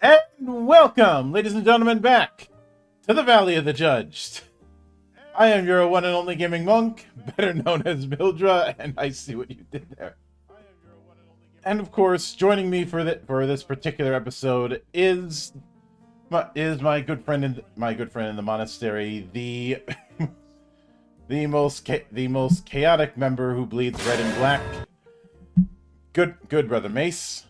And welcome, ladies and gentlemen, back to the Valley of the Judged. I am your one and only gaming monk, better known as Mildra, and I see what you did there. And of course, joining me for this particular episode is my good friend in the monastery, the the most chaotic member who bleeds red and black. Good brother Mace.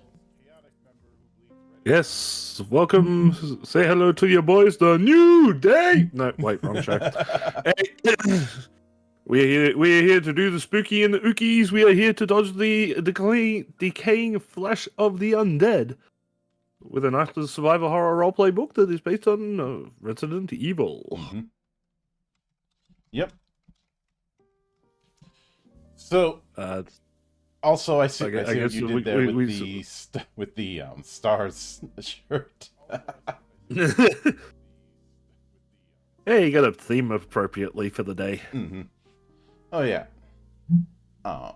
Yes, welcome. Say hello to your boys. The new day. No, wait, wrong show. Hey, we're here to do the spooky and the ookies. We are here to dodge the decaying flesh of the undead with an after survival horror roleplay book that is based on Resident Evil. Mm-hmm. Yep. So. Also, I see what you did there with the stars shirt. Hey, you got to theme appropriately for the day. Mm-hmm. Oh yeah. I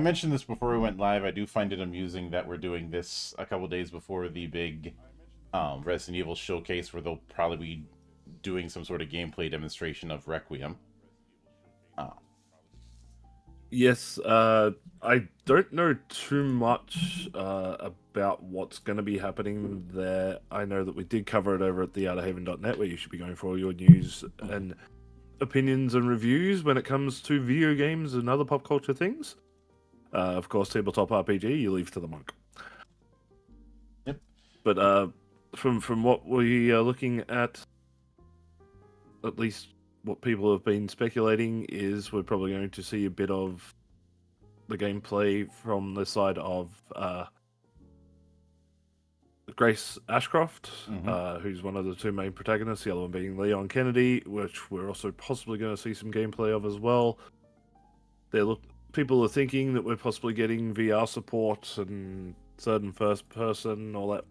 mentioned this before we went live. I do find it amusing that we're doing this a couple days before the big Resident Evil showcase, where they'll probably be doing some sort of gameplay demonstration of Requiem. Yes, I don't know too much about what's going to be happening there. I know that we did cover it over at theouterhaven.net, where you should be going for all your news and opinions and reviews when it comes to video games and other pop culture things. Of course, tabletop RPG, you leave to the monk. Yep. But from what we are looking at least what people have been speculating is we're probably going to see a bit of the gameplay from the side of Grace Ashcroft, who's one of the two main protagonists, the other one being Leon Kennedy, which we're also possibly going to see some gameplay of as well. People are thinking that we're possibly getting VR support and third and first person, all that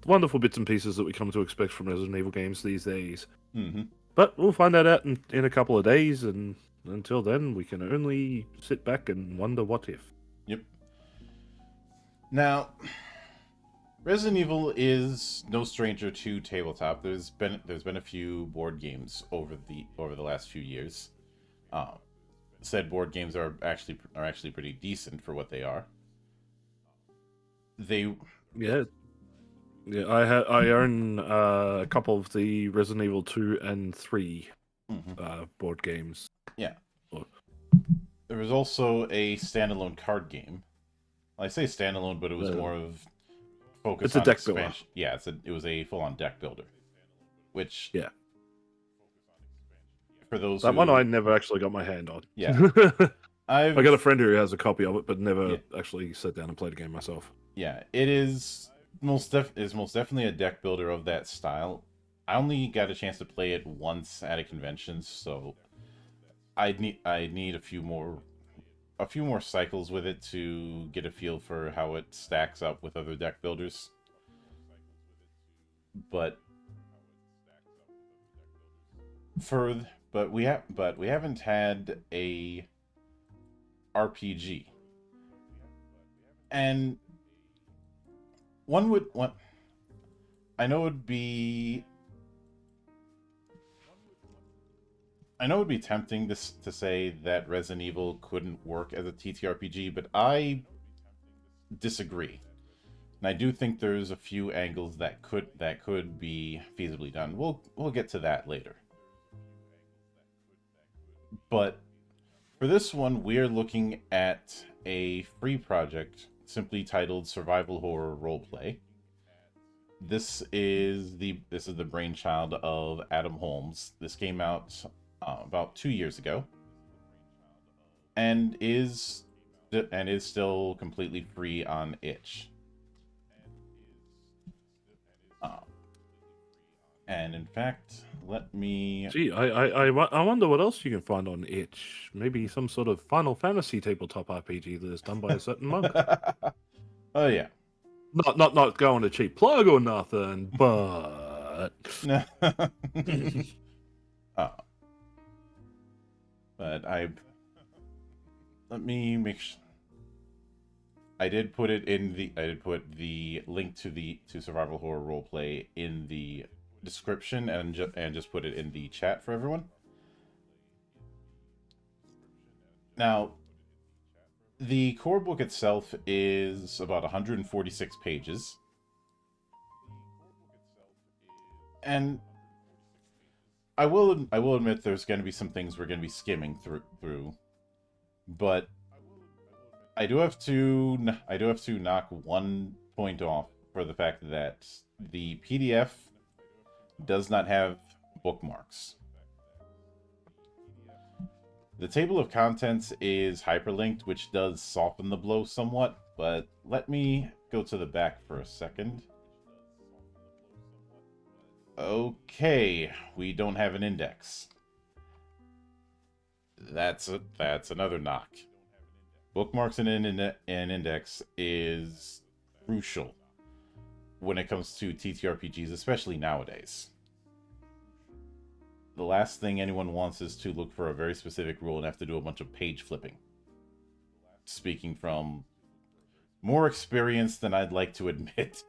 wonderful bits and pieces that we come to expect from Resident Evil games these days. Mm-hmm. But we'll find that out in a couple of days, and until then, we can only sit back and wonder what if. Yep. Now, Resident Evil is no stranger to tabletop. There's been a few board games over the last few years. said board games are actually pretty decent for what they are. They Yeah, yeah. I own a couple of the Resident Evil 2 and 3 board games. Yeah. Or- There was also a standalone card game. Well, I say standalone, but it was more of focus it's a on deck builder. expansion. Yeah, it was a full-on deck builder. Which Yeah. For those That who, one I never actually got my hand on. Yeah. I got a friend who has a copy of it, but never Yeah. actually sat down and played a game myself. Yeah, it is most definitely a deck builder of that style. I only got a chance to play it once at a convention, so I need a few more cycles with it to get a feel for how it stacks up with other deck builders. But we haven't had a RPG. And I know it'd be tempting to say that Resident Evil couldn't work as a TTRPG, but I disagree. And I do think there's a few angles that could be feasibly done. We'll get to that later. But for this one, we're looking at a free project simply titled Survival Horror Roleplay. This is the brainchild of Adam Holmes. This came out about 2 years ago, and is still completely free on itch. And in fact, let me... Gee, I wonder what else you can find on itch. Maybe some sort of Final Fantasy tabletop RPG that is done by a certain monk. Oh yeah. Not going to cheap plug or nothing, but but let me make sure. I did put the link to Survival Horror Roleplay in the description and just put it in the chat for everyone. Now, the core book itself is about 146 pages. And I will admit there's going to be some things we're going to be skimming through. But I do have to knock one point off for the fact that the PDF does not have bookmarks. The table of contents is hyperlinked, which does soften the blow somewhat, but let me go to the back for a second. Okay, we don't have an index. That's another knock. Bookmarks and an index is crucial when it comes to TTRPGs, especially nowadays. The last thing anyone wants is to look for a very specific rule and have to do a bunch of page flipping. Speaking from more experience than I'd like to admit.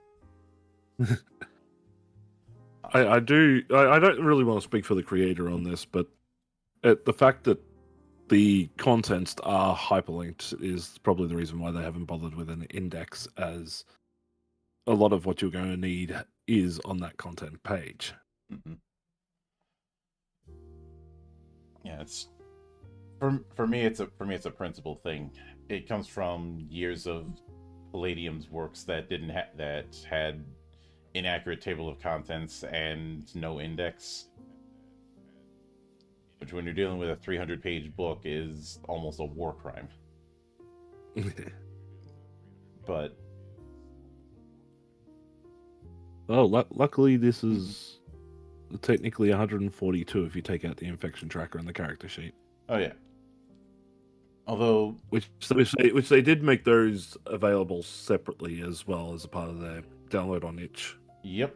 I don't really want to speak for the creator on this, but the fact that the contents are hyperlinked is probably the reason why they haven't bothered with an index, as a lot of what you're going to need is on that content page. Mm-hmm. Yeah, it's for me it's a principle thing. It comes from years of Palladium's works that had inaccurate table of contents and no index, which when you're dealing with a 300-page book is almost a war crime. But luckily this is technically 142 if you take out the infection tracker and the character sheet. Oh yeah. Although which they did make those available separately as well as a part of their download on itch. Yep.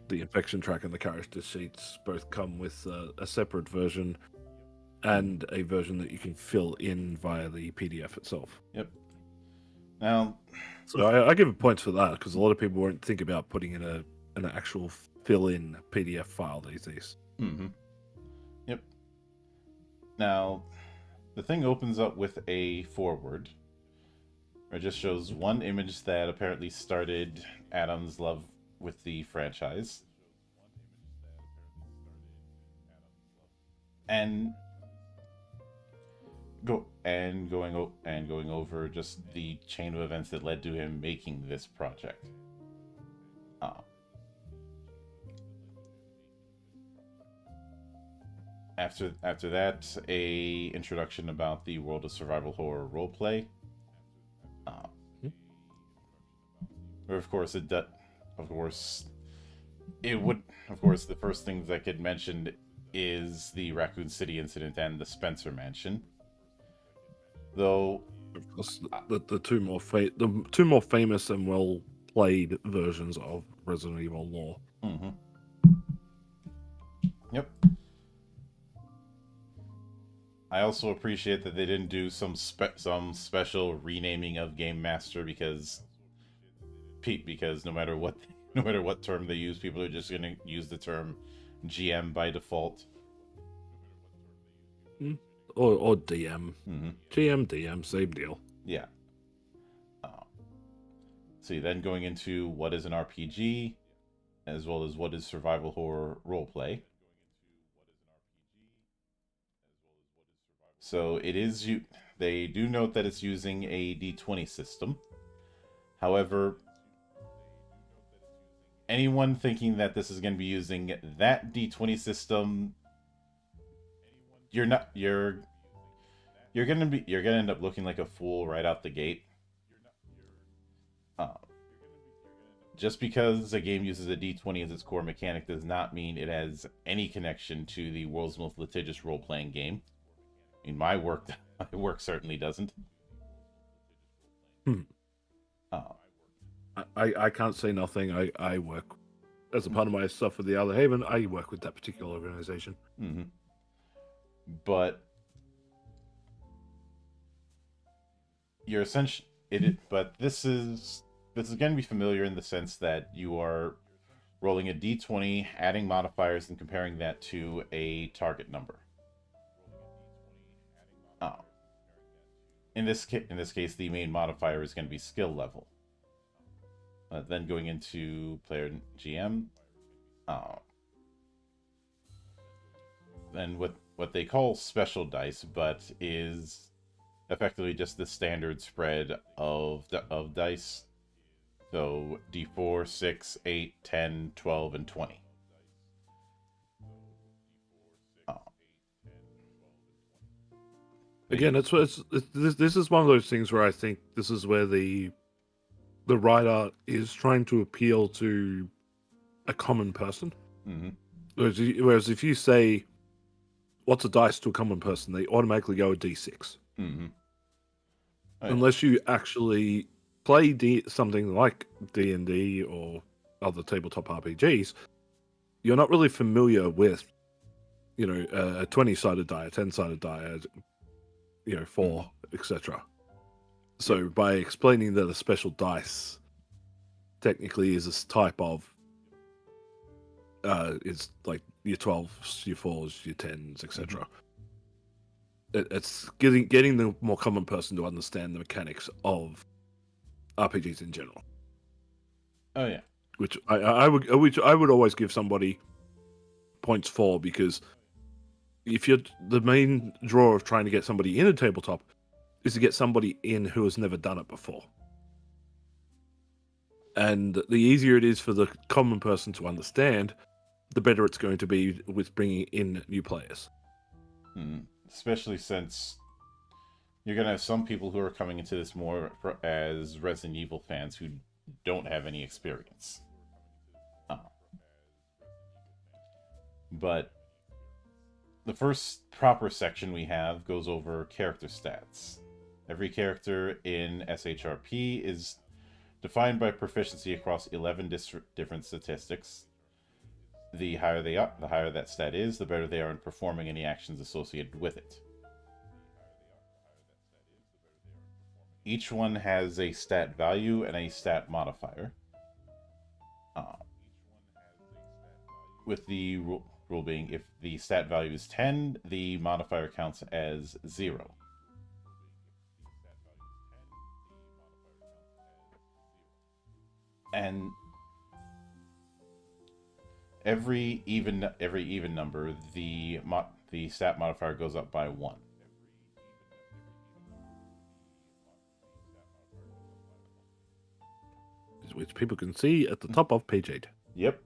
The infection tracker and the character sheets both come with a separate version and a version that you can fill in via the PDF itself. Yep. Now, so I give it points for that, because a lot of people won't think about putting in an actual fill-in PDF file these days. Mm-hmm. Yep. Now, the thing opens up with a foreword. It just shows one image that apparently started Adam's love with the franchise. And going over just the chain of events that led to him making this project. After that, a introduction about the world of survival horror roleplay. Where of course the first things that get mentioned is the Raccoon City incident and the Spencer Mansion. Though, of course, the two more famous and well played versions of Resident Evil lore. Mm-hmm. Yep. I also appreciate that they didn't do some special renaming of Game Master because no matter what term they use, people are just going to use the term GM by default. Or DM. Mm-hmm. GM, DM, same deal. Yeah. So then going into what is an RPG, as well as what is survival horror roleplay. So they do note that it's using a D20 system. However, anyone thinking that this is going to be using that D20 system, you're going to end up looking like a fool right out the gate. Just because a game uses a D20 as its core mechanic does not mean it has any connection to the world's most litigious role-playing game. I mean, my work certainly doesn't. I can't say nothing. I work as a part of my stuff with the Outer Haven. I work with that particular organization. Mm-hmm. But this is going to be familiar in the sense that you are rolling a D20, adding modifiers, and comparing that to a target number. In this case, the main modifier is going to be skill level. Then going into player GM, then what they call special dice, but is effectively just the standard spread of dice. So D4, 6, 8, 10, 12, and 20. Again, this is one of those things where I think this is where the writer is trying to appeal to a common person. Mm-hmm. Whereas if you say, what's a dice to a common person, they automatically go a D6. Mm-hmm. Unless you actually play something like D&D or other tabletop RPGs, you're not really familiar with, a 20-sided die, a 10-sided die, 4, etc. So by explaining that a special dice technically is this type of, it's like your 12s, your 4s, your 10s, etc. It's getting the more common person to understand the mechanics of RPGs in general. Oh yeah, which I would always give somebody points for, because if you're the main draw of trying to get somebody in a tabletop is to get somebody in who has never done it before, and the easier it is for the common person to understand, the better it's going to be with bringing in new players. Especially since you're going to have some people who are coming into this more as Resident Evil fans who don't have any experience. But the first proper section we have goes over character stats. Every character in SHRP is defined by proficiency across 11 different statistics. The higher that stat is, the better they are in performing any actions associated with it. Each one has a stat value and a stat modifier. With the rule being, if the stat value is 10, the modifier counts as 0. And every even number, the stat modifier goes up by 1. Which people can see at the top of page 8. Yep.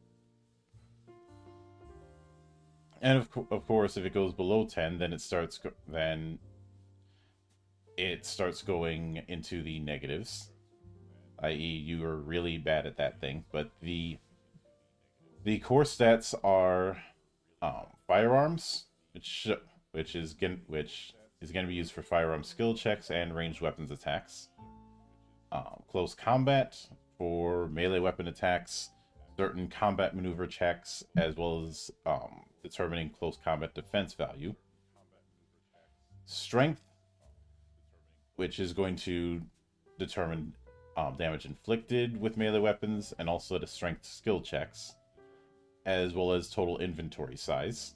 And of course, if it goes below 10, then it starts going into the negatives, i.e., you are really bad at that thing. But the core stats are firearms, which is going to be used for firearm skill checks and ranged weapons attacks. Close combat for melee weapon attacks, certain combat maneuver checks, as well as determining close combat defense value. Strength, which is going to determine damage inflicted with melee weapons, and also the strength skill checks, as well as total inventory size.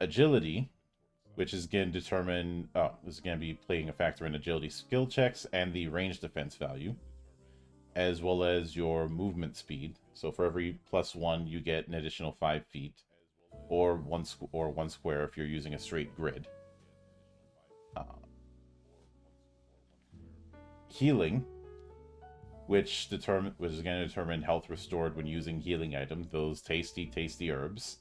Agility, which is going to determine, is going to be playing a factor in agility skill checks and the range defense value, as well as your movement speed. So for every +1, you get an additional 5 feet, or one square if you're using a straight grid. Healing, which is going to determine health restored when using healing items, those tasty herbs.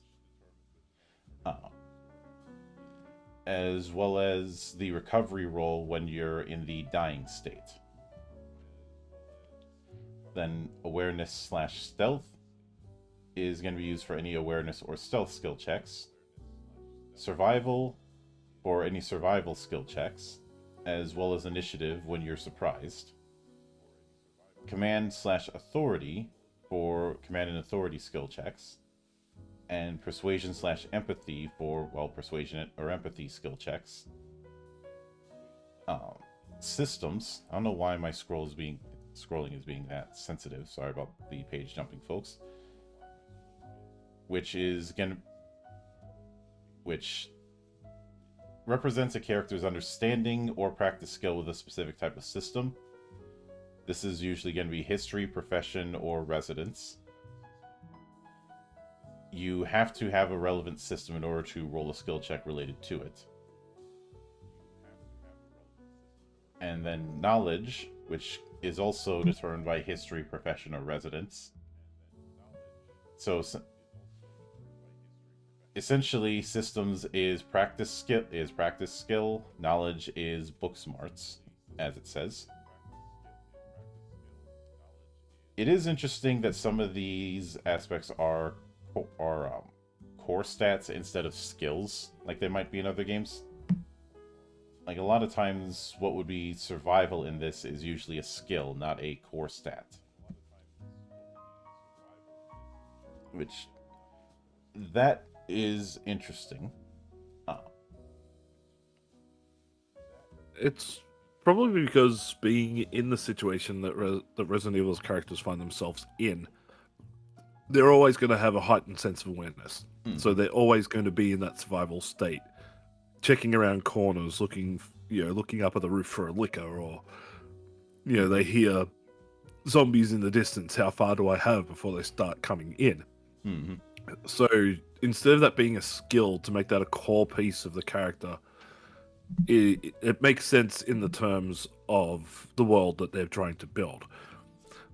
As well as the recovery roll when you're in the dying state. Then awareness/stealth is going to be used for any awareness or stealth skill checks. Survival for any survival skill checks, as well as initiative when you're surprised. Command/authority for command and authority skill checks. And persuasion/empathy for, well, persuasion or empathy skill checks. Systems. I don't know why my scrolling is being that sensitive. Sorry about the page jumping, folks. Which represents a character's understanding or practice skill with a specific type of system. This is usually going to be history, profession, or residence. You have to have a relevant system in order to roll a skill check related to it. And then knowledge, which is also determined by history, profession, or residence. So essentially, systems is practice skill, knowledge is book smarts, as it says. It is interesting that some of these aspects are core stats instead of skills, like they might be in other games. Like, a lot of times, what would be survival in this is usually a skill, not a core stat. Which, that is interesting. It's probably because being in the situation that Resident Evil's characters find themselves in, they're always going to have a heightened sense of awareness. So they're always going to be in that survival state, checking around corners, looking up at the roof for a liquor, or they hear zombies in the distance. How far do I have before they start coming in? Mm-hmm. So instead of that being a skill, to make that a core piece of the character, it makes sense in the terms of the world that they're trying to build.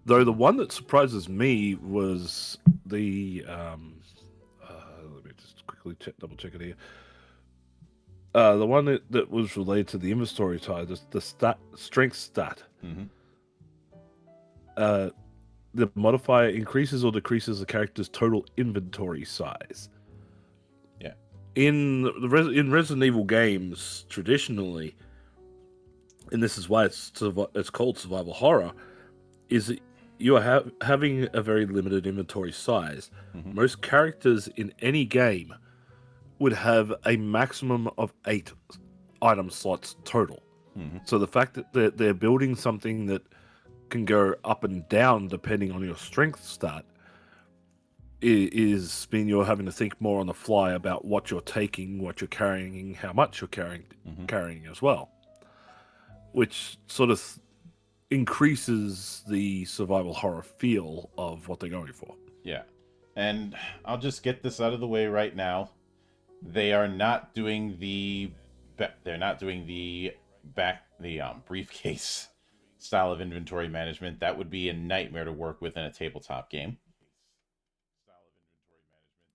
Though the one that surprises me was the let me just quickly double check it here. The one that was related to the inventory tie, the strength stat. Mm-hmm. The modifier increases or decreases the character's total inventory size. Yeah. In Resident Evil games, traditionally, and this is why it's called survival horror, is that you are having a very limited inventory size. Mm-hmm. Most characters in any game would have a maximum of 8 item slots total. Mm-hmm. So the fact that they're building something that can go up and down depending on your strength stat is mean you're having to think more on the fly about what you're taking, what you're carrying, how much you're carrying as well. Which sort of increases the survival horror feel of what they're going for. Yeah. And I'll just get this out of the way right now. They are not doing the briefcase style of inventory management. That would be a nightmare to work with in a tabletop game.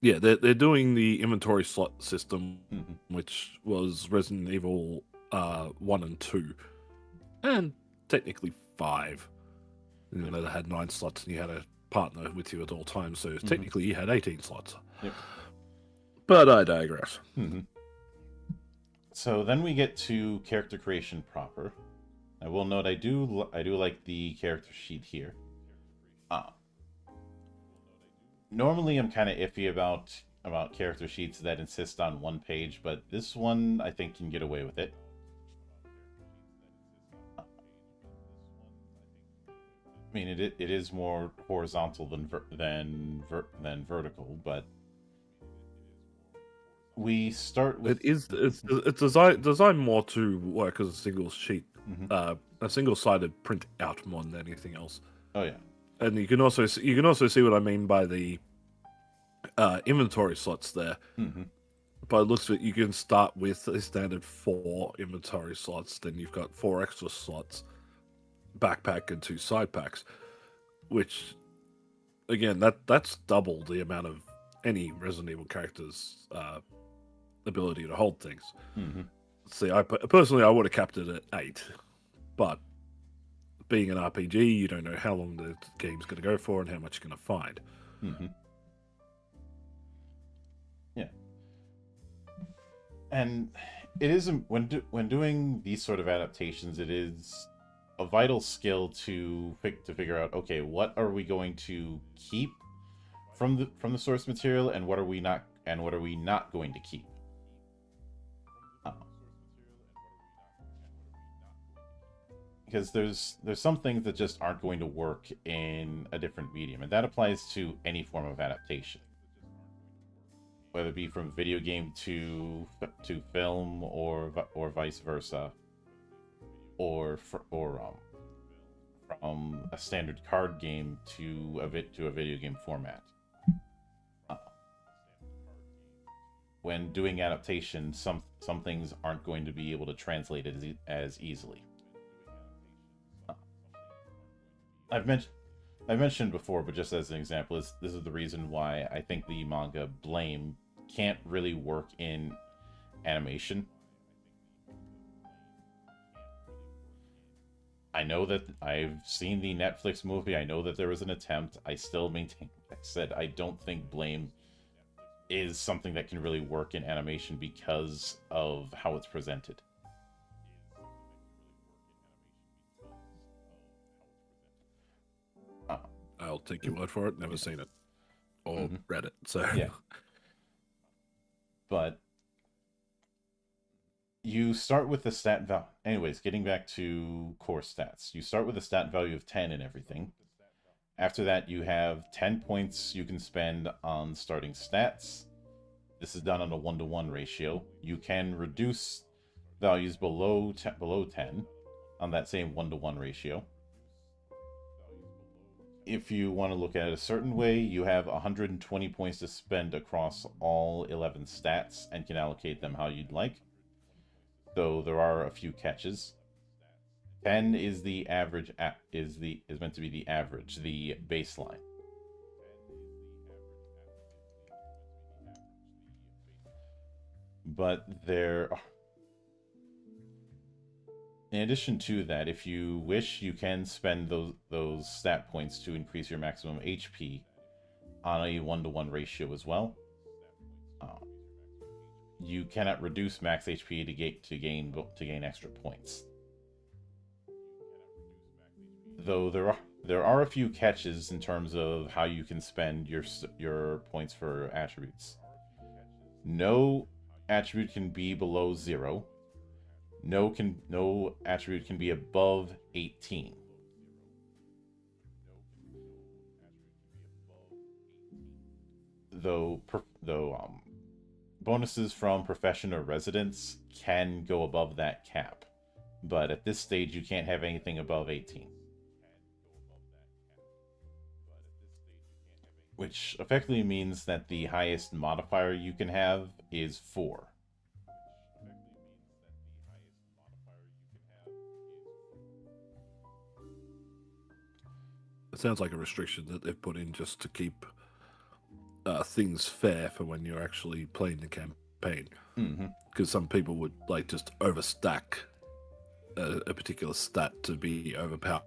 Yeah, they're doing the inventory slot system, Mhm. which was Resident Evil 1 and 2, and technically 5. You know, they had 9 slots, and you had a partner with you at all times, so technically you had 18 slots. Yep. But I digress. So then we get to character creation proper. I will note I do like the character sheet here. Normally I'm kind of iffy about character sheets that insist on one page, but this one I think can get away with it. I mean, it is more horizontal than vertical, but we start with It's designed more to work as a single sheet, a single-sided print out more than anything else. Oh yeah. And you can also see what I mean by the inventory slots there. By the looks of it, you can start with a standard 4 inventory slots, then you've got 4 extra slots, backpack and 2 side packs, which again that's double the amount of any Resident Evil character's ability to hold things. See, I personally would have capped it at 8, but being an RPG, you don't know how long the game's going to go for and how much you're going to find. Yeah. And it is, when doing these sort of adaptations, it is a vital skill to figure out, okay, what are we going to keep from the source material, and what are we not going to keep. Because there's some things that just aren't going to work in a different medium, and that applies to any form of adaptation, whether it be from video game to film, or vice versa, or from a standard card game to a video game format. When doing adaptation, some things aren't going to be able to translate as easily. I've mentioned before, but just as an example, this is the reason why I think the manga Blame can't really work in animation. I know that I've seen the Netflix movie. I know that there was an attempt. I still maintain, I said, I don't think Blame is something that can really work in animation because of how it's presented. I'll take your word for it. Never seen it or read it. So yeah. But you start with the stat value. Anyways, getting back to core stats, you start with a stat value of 10 and everything. After that, you have 10 points you can spend on starting stats. This is done on a 1-to-1 ratio. You can reduce values below 10 on that same 1-to-1 ratio. If you want to look at it a certain way, you have 120 points to spend across all 11 stats and can allocate them how you'd like. Though there are a few catches. 10 is the average, is meant to be the average, the baseline. But in addition to that, if you wish, you can spend those stat points to increase your maximum HP on a 1-to-1 ratio as well. You cannot reduce max HP to gain extra points. Though there are a few catches in terms of how you can spend your points for attributes. No attribute can be below 0. No attribute can be above 18. Though bonuses from profession or residence can go above that cap, but at this stage you can't have anything above 18. which effectively means that the highest modifier you can have is 4. It sounds like a restriction that they've put in just to keep things fair for when you're actually playing the campaign. Mm-hmm. Because some people would like just overstack a particular stat to be overpowered.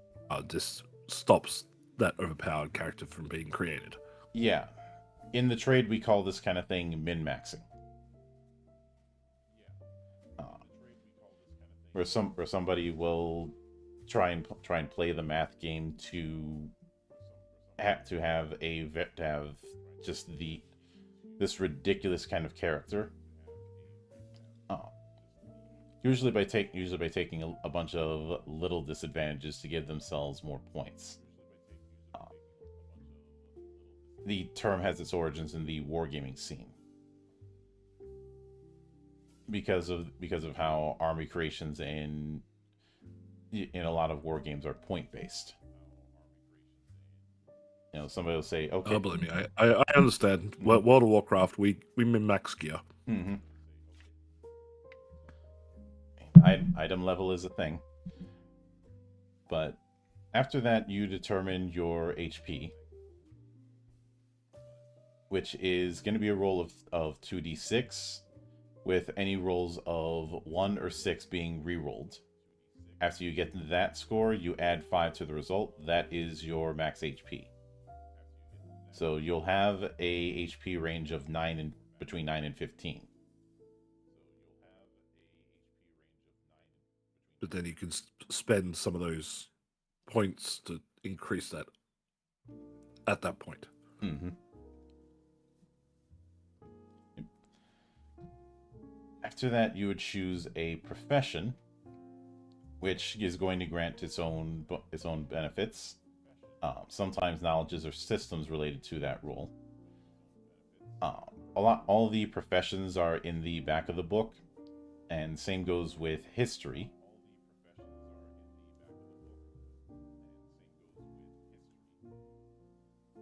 This stops that overpowered character from being created. Yeah. In the trade, we call this kind of thing min-maxing. Where somebody will try and play the math game to have just this ridiculous kind of character. Usually by taking a bunch of little disadvantages to give themselves more points. The term has its origins in the wargaming scene. Because of how army creations in a lot of war games are point based. You know, somebody will say, "Okay." Oh, believe me, I understand. World of Warcraft, we min max gear. Mm-hmm. Item level is a thing, but after that, you determine your HP, which is going to be a roll of 2d6. With any rolls of 1 or 6 being re-rolled. After you get that score, you add 5 to the result. That is your max HP. So you'll have a HP range of between 9 and 15. But then you can spend some of those points to increase that at that point. Mm-hmm. After that, you would choose a profession, which is going to grant its own benefits. Sometimes knowledges or systems related to that role. All the professions are in the back of the book, and same goes with history.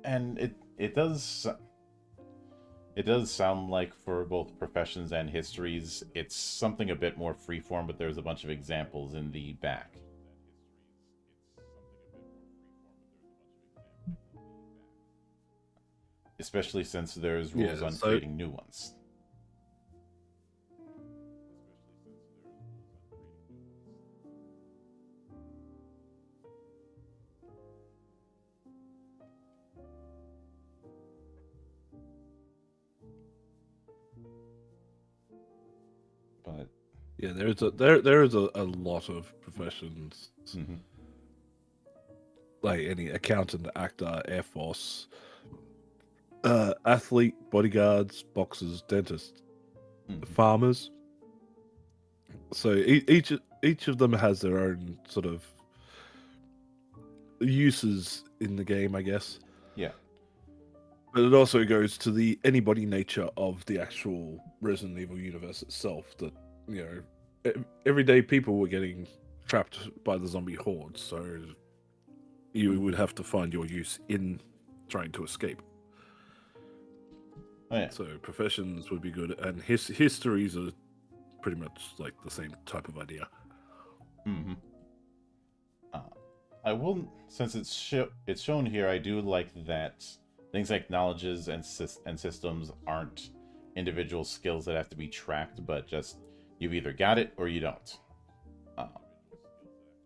And it does sound like for both professions and histories, it's something a bit more freeform, but there's a bunch of examples in the back. Especially since there's rules on creating new ones. But yeah, there is a lot of professions. Mm-hmm. Like any accountant, actor, Air Force, athlete, bodyguards, boxers, dentists, farmers. So each of them has their own sort of uses in the game, I guess. Yeah. But it also goes to the anybody nature of the actual Resident Evil universe itself. That, you know, everyday people were getting trapped by the zombie horde, so you would have to find your use in trying to escape. Oh, yeah. So professions would be good, and histories are pretty much like the same type of idea. Mm-hmm. I will, since it's shown here, I do like that things like knowledges and systems aren't individual skills that have to be tracked, but just you've either got it or you don't.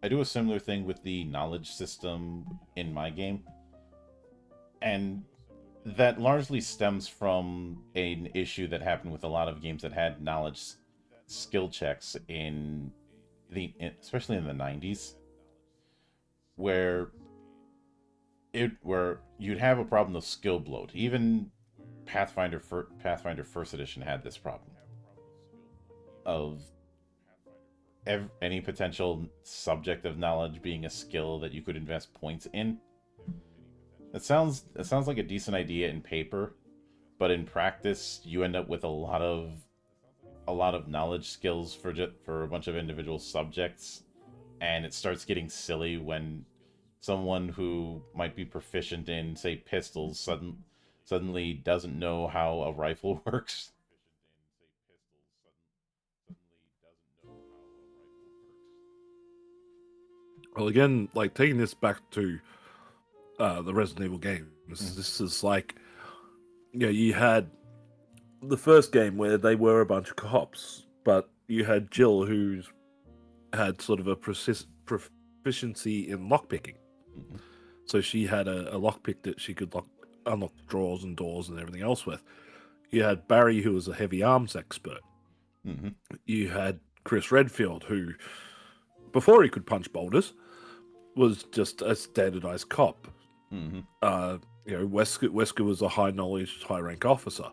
I do a similar thing with the knowledge system in my game, and that largely stems from an issue that happened with a lot of games that had knowledge skill checks especially in the 90s, where you'd have a problem of skill bloat. Even Pathfinder First Edition had this problem of any potential subject of knowledge being a skill that you could invest points in. It sounds like a decent idea in paper, but in practice, you end up with a lot of knowledge skills for a bunch of individual subjects, and it starts getting silly when someone who might be proficient in, say, pistols suddenly doesn't know how a rifle works. Well, again, like taking this back to the Resident Evil games, this is like, you had the first game where they were a bunch of cops, but you had Jill who's had sort of a proficiency in lockpicking. Mm-hmm. So she had a lockpick that she could unlock drawers and doors and everything else with. You had Barry, who was a heavy arms expert. Mm-hmm. You had Chris Redfield, who, before he could punch boulders, was just a standardized cop. Mm-hmm. Wesker was a high knowledge, high rank officer.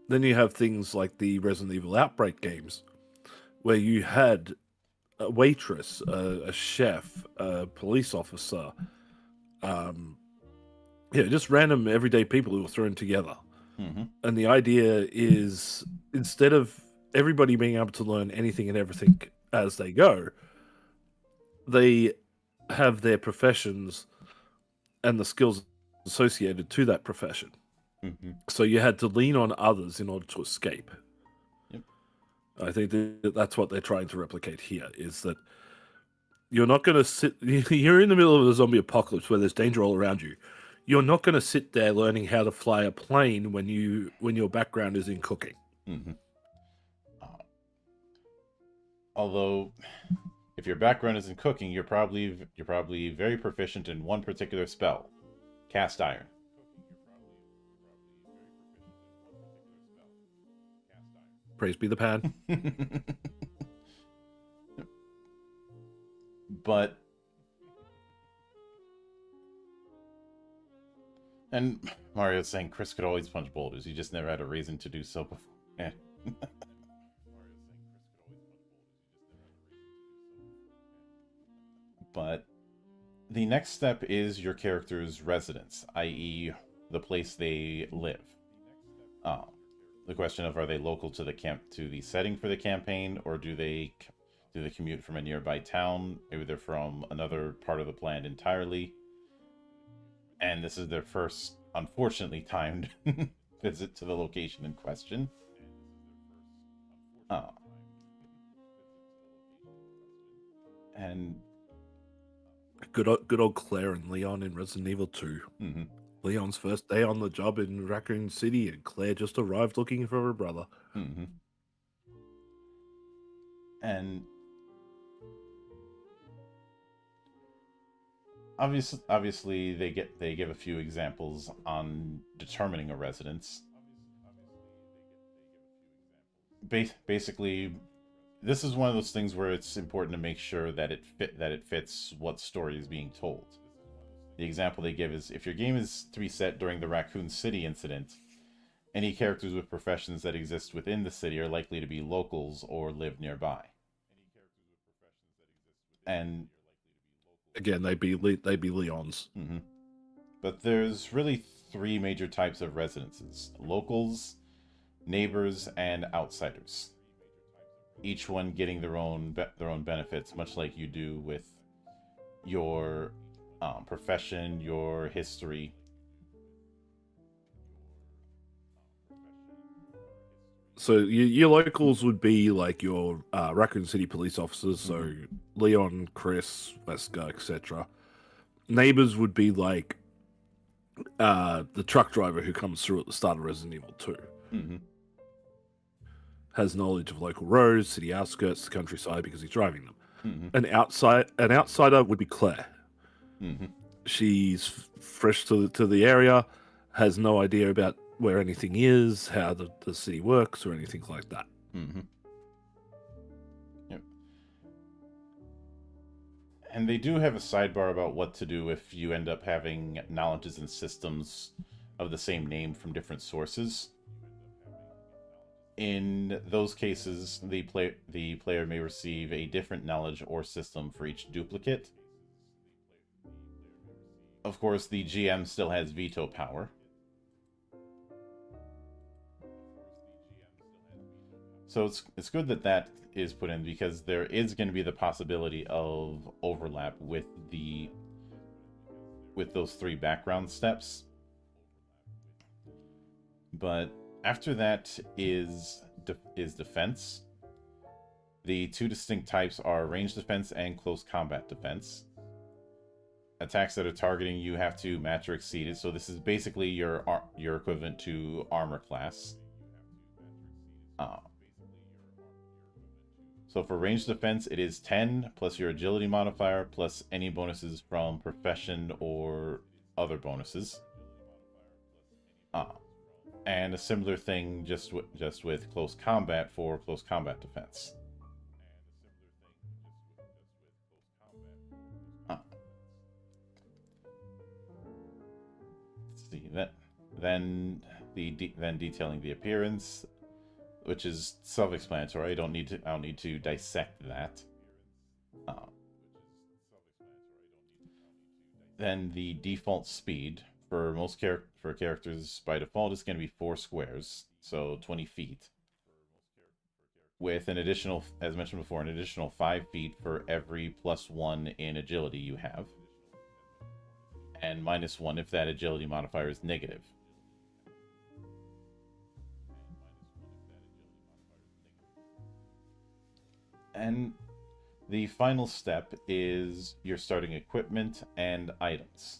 Then you have things like the Resident Evil Outbreak games, where you had a waitress, a chef, a police officer, just random everyday people who were thrown together. Mm-hmm. And the idea is, instead of everybody being able to learn anything and everything as they go, they have their professions and the skills associated to that profession. Mm-hmm. So you had to lean on others in order to escape. Yep. I think that's what they're trying to replicate here, is that you're not going to sit... You're in the middle of a zombie apocalypse where there's danger all around you. You're not going to sit there learning how to fly a plane when your background is in cooking. Mm-hmm. Although, if your background is in cooking, you're probably very proficient in one particular spell, cast iron. Praise be the pan. But, and Mario's saying Chris could always punch boulders. He just never had a reason to do so before. Yeah. But the next step is your character's residence, i.e., the place they live. The question of, are they local to the setting for the campaign, or do they commute from a nearby town? Maybe they're from another part of the plan entirely, and this is their first, unfortunately timed visit to the location in question. And good old Claire and Leon in Resident Evil 2. mm-hmm. Leon's first day on the job in Raccoon City, and Claire just arrived looking for her brother. Mm-hmm. And obviously they give a few examples on determining a residence. Basically, this is one of those things where it's important to make sure that it fits what story is being told. The example they give is, if your game is to be set during the Raccoon City incident, any characters with professions that exist within the city are likely to be locals or live nearby. And again, they'd be Leons. Mm-hmm. But there's really three major types of residences: locals, neighbors, and outsiders. Each one getting their own benefits, much like you do with your profession, your history. So your locals would be like your Raccoon City police officers, so Leon, Chris, Wesker, etc. Neighbors would be like the truck driver who comes through at the start of Resident Evil 2. Mm-hmm. Has knowledge of local roads, city outskirts, the countryside, because he's driving them. Mm-hmm. An outsider would be Claire. Mm-hmm. She's fresh to the area, has no idea about where anything is, how the city works, or anything like that. Mm-hmm. Yep. And they do have a sidebar about what to do if you end up having knowledges and systems of the same name from different sources. In those cases, the player may receive a different knowledge or system for each duplicate. Of course, the GM still has veto power. So it's good that is put in, because there is going to be the possibility of overlap with those three background steps. But after that is defense. The two distinct types are range defense and close combat defense. Attacks that are targeting you have to match or exceed it. So this is basically your equivalent to armor class. So for range defense, it is 10 plus your agility modifier plus any bonuses from profession or other bonuses. And a similar thing just with close combat for close combat defense. Let's see that. Then detailing the appearance, which is self-explanatory. I don't need to dissect that. Then the default speed for most characters by default is going to be 4 squares, so 20 feet. With an additional, as mentioned before, an additional 5 feet for every +1 in agility you have, and -1 if that agility modifier is negative. And the final step is your starting equipment and items.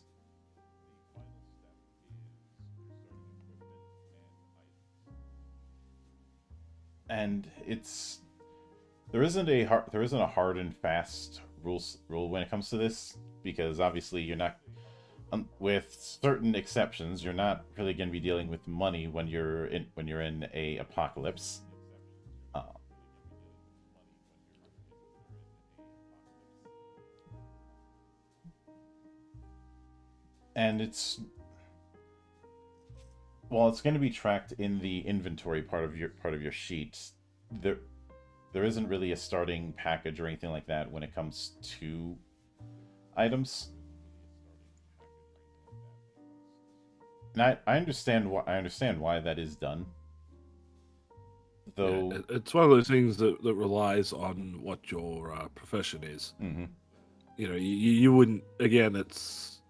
And there isn't a hard and fast rule when it comes to this, because obviously you're not, with certain exceptions, you're not really going to be dealing with money when you're in a apocalypse. And while it's going to be tracked in the inventory part of your sheet, there isn't really a starting package or anything like that when it comes to items. And I understand why that is done. Though yeah, it's one of those things that relies on what your profession is. Mm-hmm. You know, you wouldn't. Again, it's,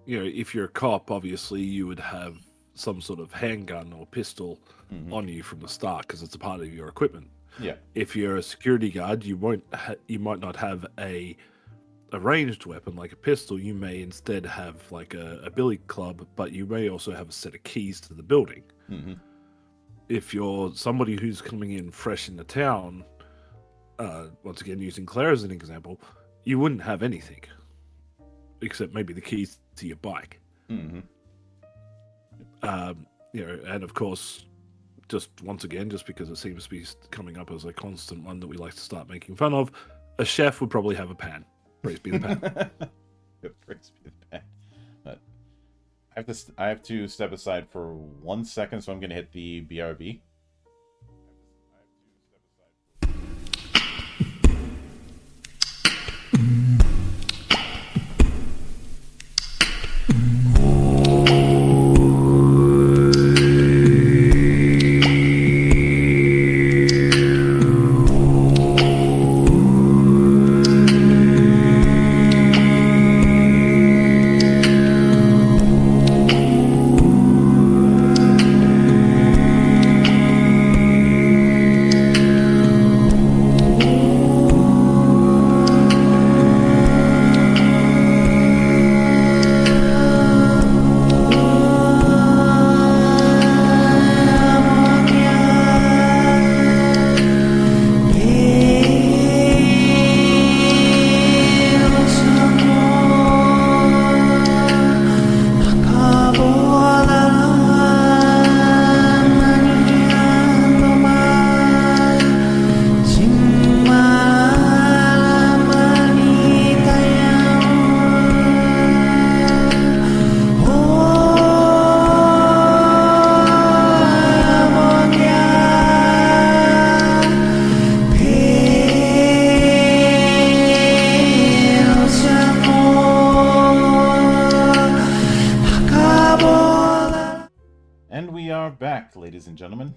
you know, if you're a cop, obviously you would have some sort of handgun or pistol on you from the start because it's a part of your equipment. Yeah. If you're a security guard, you might not have a ranged weapon like a pistol. You may instead have like a billy club, but you may also have a set of keys to the building. Mm-hmm. If you're somebody who's coming in fresh in the town, once again using Claire as an example, you wouldn't have anything except maybe the keys to your bike. Mm-hmm. You know, and of course, just once again, just because it seems to be coming up as a constant one that we like to start making fun of, a chef would probably have a pan. Praise be the pan. Praise be the pan. But I have to step aside for 1 second, so I'm going to hit the BRB. Ladies and gentlemen.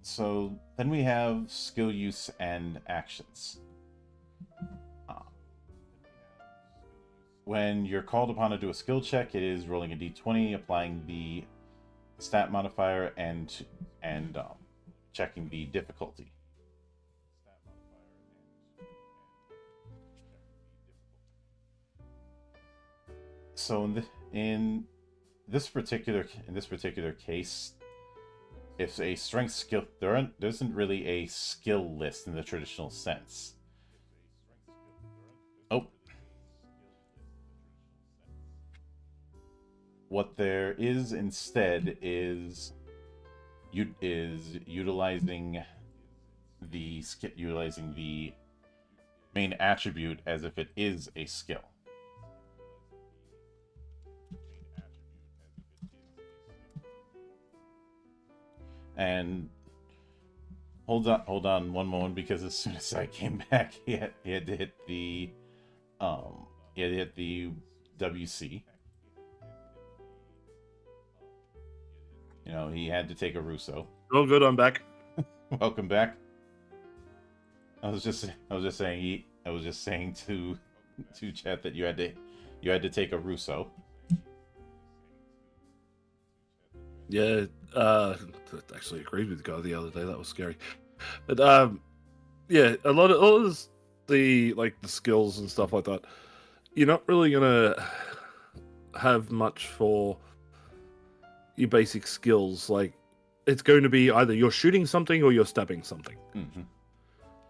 So then we have skill use and actions. When you're called upon to do a skill check, it is rolling a d20, applying the stat modifier and checking the difficulty. So in this particular case, if a strength skill, there isn't really a skill list in the traditional sense. Oh, what there is instead is utilizing the main attribute as if it is a skill. And hold on one moment, because as soon as I came back, he had to hit the WC. You know, he had to take a Russo. Oh, good, I'm back. Welcome back. I was just saying to chat that you had to take a Russo. Yeah, actually agreed with the guy the other day. That was scary. But yeah, a lot of the like the skills and stuff like that, you're not really gonna have much for your basic skills. Like, it's going to be either you're shooting something or you're stabbing something. Mm-hmm.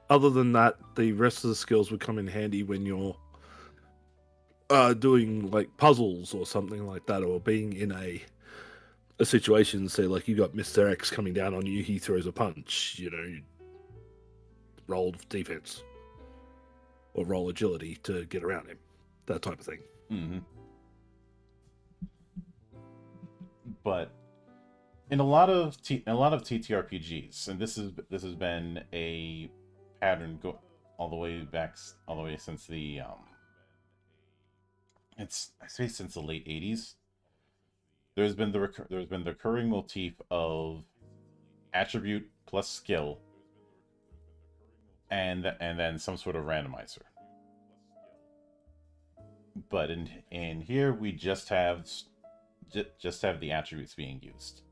Other than that, the rest of the skills would come in handy when you're doing like puzzles or something like that, or being in a situation, say like you got Mr. X coming down on you, he throws a punch, you know, you roll defense or roll agility to get around him, that type of thing. Mm-hmm. But in a lot of TTRPGs, and this has been a pattern all the way since the since the late 80s. There's been the recurring motif of attribute plus skill, and then some sort of randomizer. But in here, we just have the attributes being used,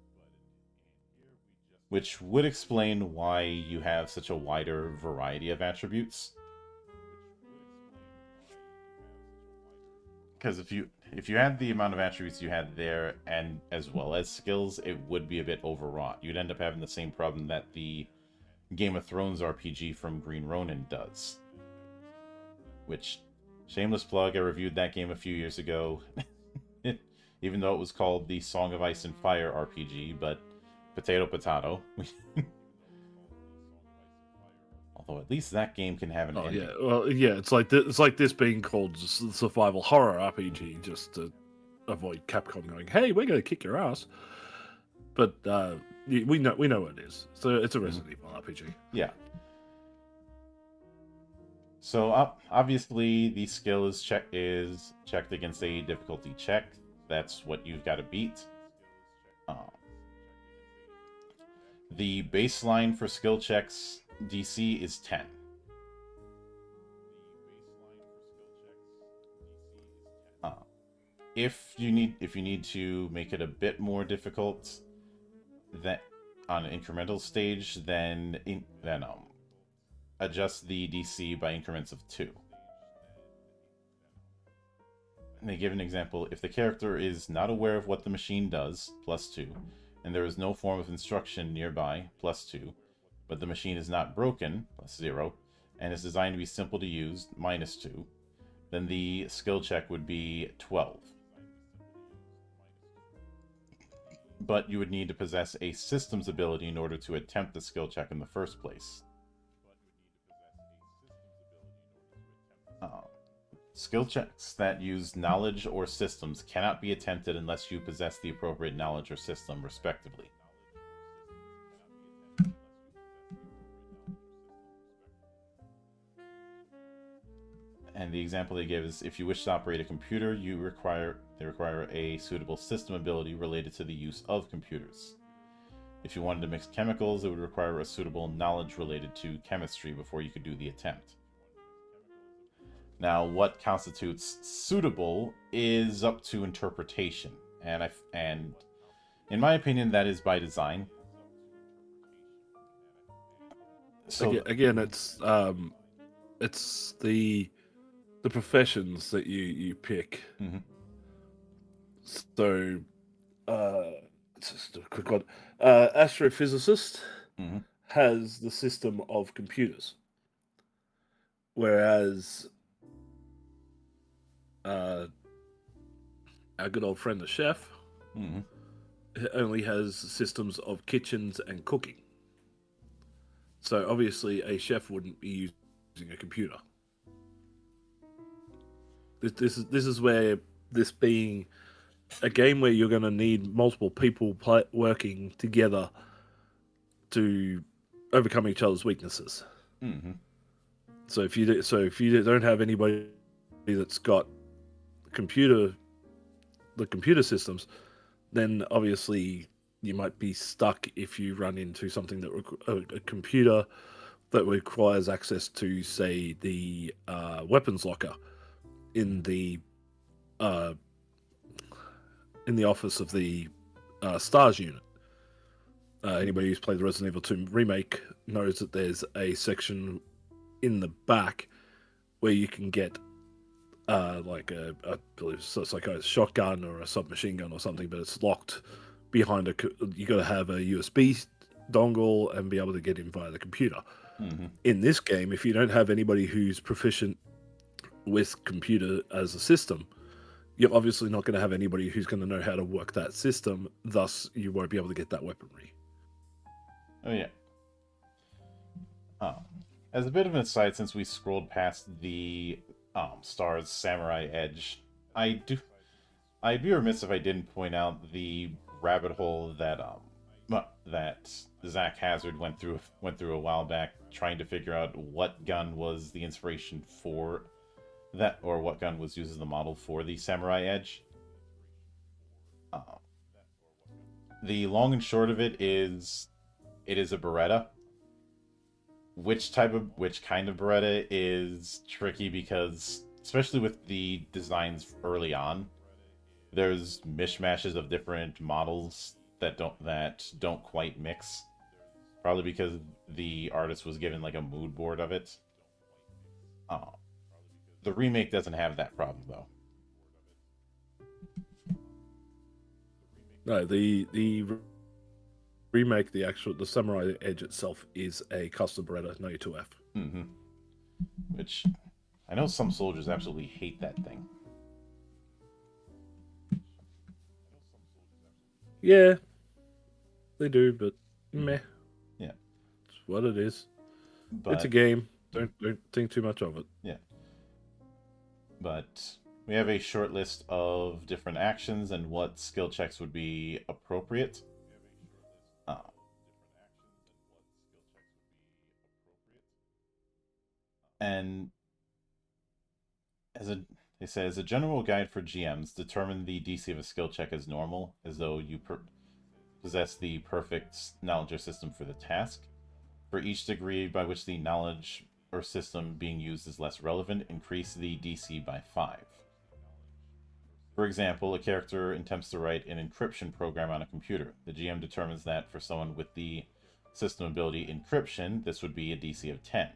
which would explain why you have such a wider variety of attributes. Because if you had the amount of attributes you had there, and as well as skills, it would be a bit overwrought. You'd end up having the same problem that the Game of Thrones RPG from Green Ronin does. Which, shameless plug, I reviewed that game a few years ago. Even though it was called the Song of Ice and Fire RPG, but potato. Although at least that game can have an ending. Yeah, well, yeah, it's like this being called survival horror RPG, just to avoid Capcom going, "Hey, we're going to kick your ass." But we know what it is. So it's a Resident Evil RPG. Yeah. So obviously, the skill is checked against a difficulty check. That's what you've got to beat. The baseline for skill checks DC is 10. If you need to make it a bit more difficult, that on an incremental stage, then adjust the DC by increments of 2. And they give an example: if the character is not aware of what the machine does, +2, and there is no form of instruction nearby, +2, but the machine is not broken, +0, and is designed to be simple to use, -2, then the skill check would be 12. But you would need to possess a systems ability in order to attempt the skill check in the first place. Skill checks that use knowledge or systems cannot be attempted unless you possess the appropriate knowledge or system, respectively. And the example they give is, if you wish to operate a computer, they require a suitable system ability related to the use of computers. If you wanted to mix chemicals, it would require a suitable knowledge related to chemistry before you could do the attempt. Now, what constitutes suitable is up to interpretation, and In my opinion, that is by design. So Again, it's the professions that you pick. Mhm. So, it's just a quick one. Astrophysicist Mhm. has the system of computers, whereas uh, our good old friend the chef Mhm. only has systems of kitchens and cooking. So obviously, a chef wouldn't be using a computer. This is where, this being a game where you're going to need multiple people working together to overcome each other's weaknesses. Mhm. So if you don't have anybody that's got computer the computer systems, then obviously you might be stuck if you run into something that a computer that requires access to, say, the weapons locker in the uh, office of the STARS unit. Anybody who's played the Resident Evil 2 remake knows that there's a section in the back where you can get like I believe it's like a shotgun or a submachine gun or something, but it's locked behind you got to have a USB dongle and be able to get in via the computer. Mhm. In this game, if you don't have anybody who's proficient with computer as a system, you're obviously not going to have anybody who's going to know how to work that system. Thus, you won't be able to get that weaponry. Oh yeah. As a bit of an aside, since we scrolled past the Stars Samurai Edge, I do I'd be remiss if I didn't point out the rabbit hole that that Zach Hazard went through a while back, trying to figure out what gun was the inspiration for that, or what gun was used as the model for the Samurai Edge. Uh, the long and short of it is a Beretta. Which kind of Beretta is tricky because, especially with the designs early on, there's mishmashes of different models that don't quite mix. Probably because the artist was given like a mood board of it. Uh, the remake doesn't have that problem though. No, the remake, the Samurai Edge itself is a custom Beretta 92F. Hmm. Which I know some soldiers absolutely hate that thing. Yeah, they do, but meh, Yeah, it's what it is. It's a but game. Don't think too much of it. yeah, but we have a short list of different actions and what skill checks would be appropriate. Uh, and as a they say, as a general guide for GMs, determine the DC of a skill check as normal, as though you possess the perfect knowledge or system for the task. For each degree by which the knowledge or system being used is less relevant, increase the DC by 5. For example, a character attempts to write an encryption program on a computer. The GM determines that for someone with the system ability encryption, this would be a DC of 10.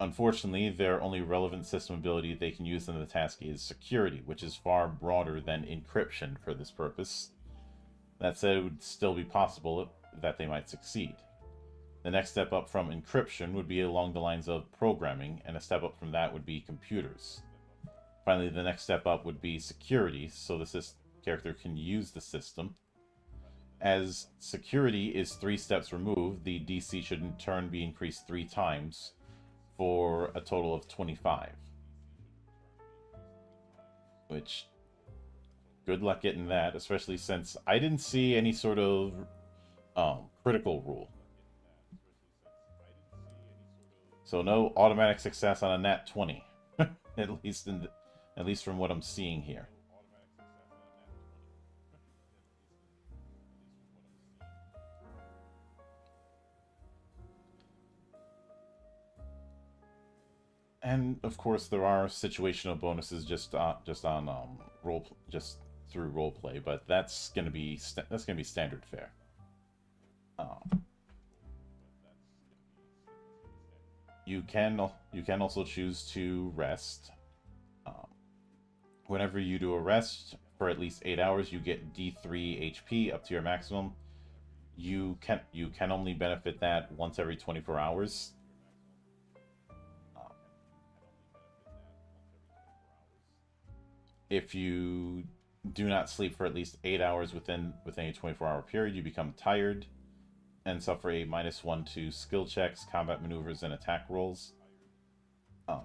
Unfortunately, their only relevant system ability they can use in the task is security, which is far broader than encryption for this purpose. That said, it would still be possible that they might succeed. The next step up from encryption would be along the lines of programming, and a step up from that would be computers. Finally, the next step up would be security, so the character can use the system. As security is 3 steps removed, the DC should in turn be increased 3 times, for a total of 25. Which, good luck getting that, especially since I didn't see any sort of critical rule. So no automatic success on a nat 20, at least from what I'm seeing here. And of course, there are situational bonuses just on roll just through roleplay, but that's gonna be standard fare. You can also choose to rest. Whenever you do a rest for at least 8 hours, you get D3 HP up to your maximum. You can only benefit that once every 24 hours. If you do not sleep for at least 8 hours within a 24-hour period, you become tired and suffer a -1 to skill checks, combat maneuvers, and attack rolls.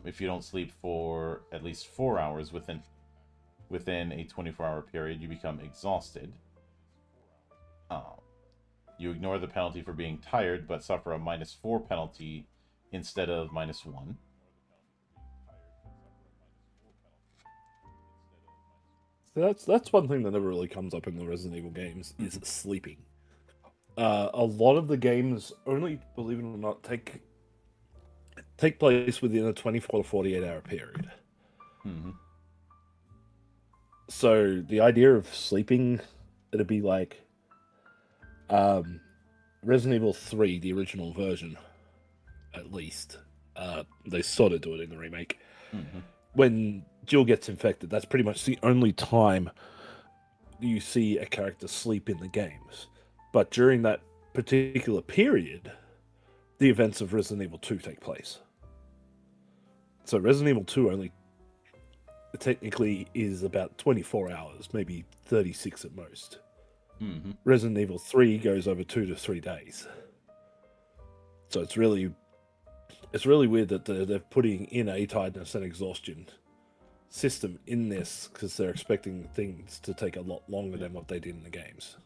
If you don't sleep for at least 4 hours within a 24-hour period, you become exhausted. You ignore the penalty for being tired, but suffer a -4 penalty instead of -1. So that's one thing that never really comes up in the Resident Evil games is sleeping. A lot of the games only, believe it or not, take place within a 24 to 48 hour period. Mm-hmm. So the idea of sleeping, it'd be like Resident Evil 3, the original version, at least. They sort of do it in the remake. Mm-hmm. When Jill gets infected, that's pretty much the only time you see a character sleep in the games. But during that particular period, the events of Resident Evil 2 take place. So Resident Evil 2 only technically is about 24 hours, maybe 36 at most. Mm-hmm. Resident Evil 3 goes over 2 to 3 days. So it's really weird that they're putting in a tiredness and exhaustion system in this because they're expecting things to take a lot longer than what they did in the games.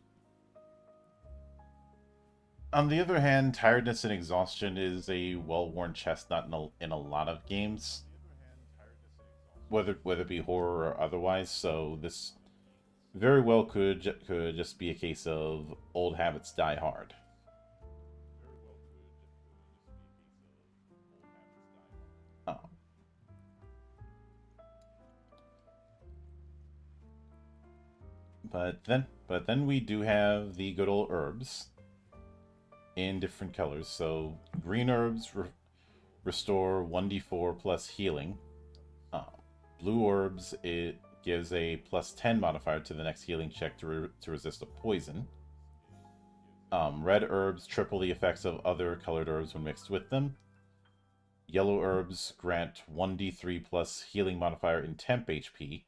On the other hand, tiredness and exhaustion is a well-worn chestnut in a lot of games, whether it be horror or otherwise. So this very well could just be a case of old habits die hard. But then we do have the good old herbs in different colors. So green herbs restore 1d4 plus healing. Blue herbs, it gives a +10 modifier to the next healing check to resist a poison. Red herbs triple the effects of other colored herbs when mixed with them. Yellow herbs grant 1d3 plus healing modifier in temp HP,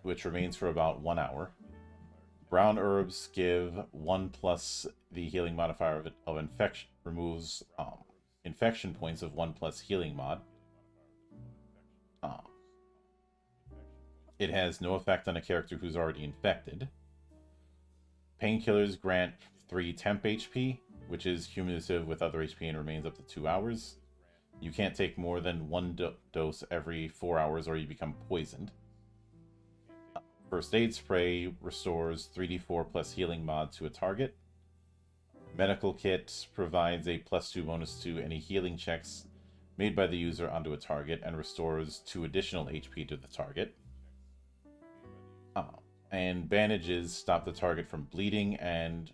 which remains for about 1 hour. Brown herbs give 1 plus the healing modifier of infection, removes infection points of 1 plus healing mod. It has no effect on a character who's already infected. Painkillers grant 3 temp HP, which is cumulative with other HP and remains up to 2 hours. You can't take more than 1 dose every 4 hours or you become poisoned. First Aid Spray restores 3d4 plus healing mod to a target. Medical Kit provides a +2 bonus to any healing checks made by the user onto a target and restores 2 additional HP to the target. And Bandages stop the target from bleeding and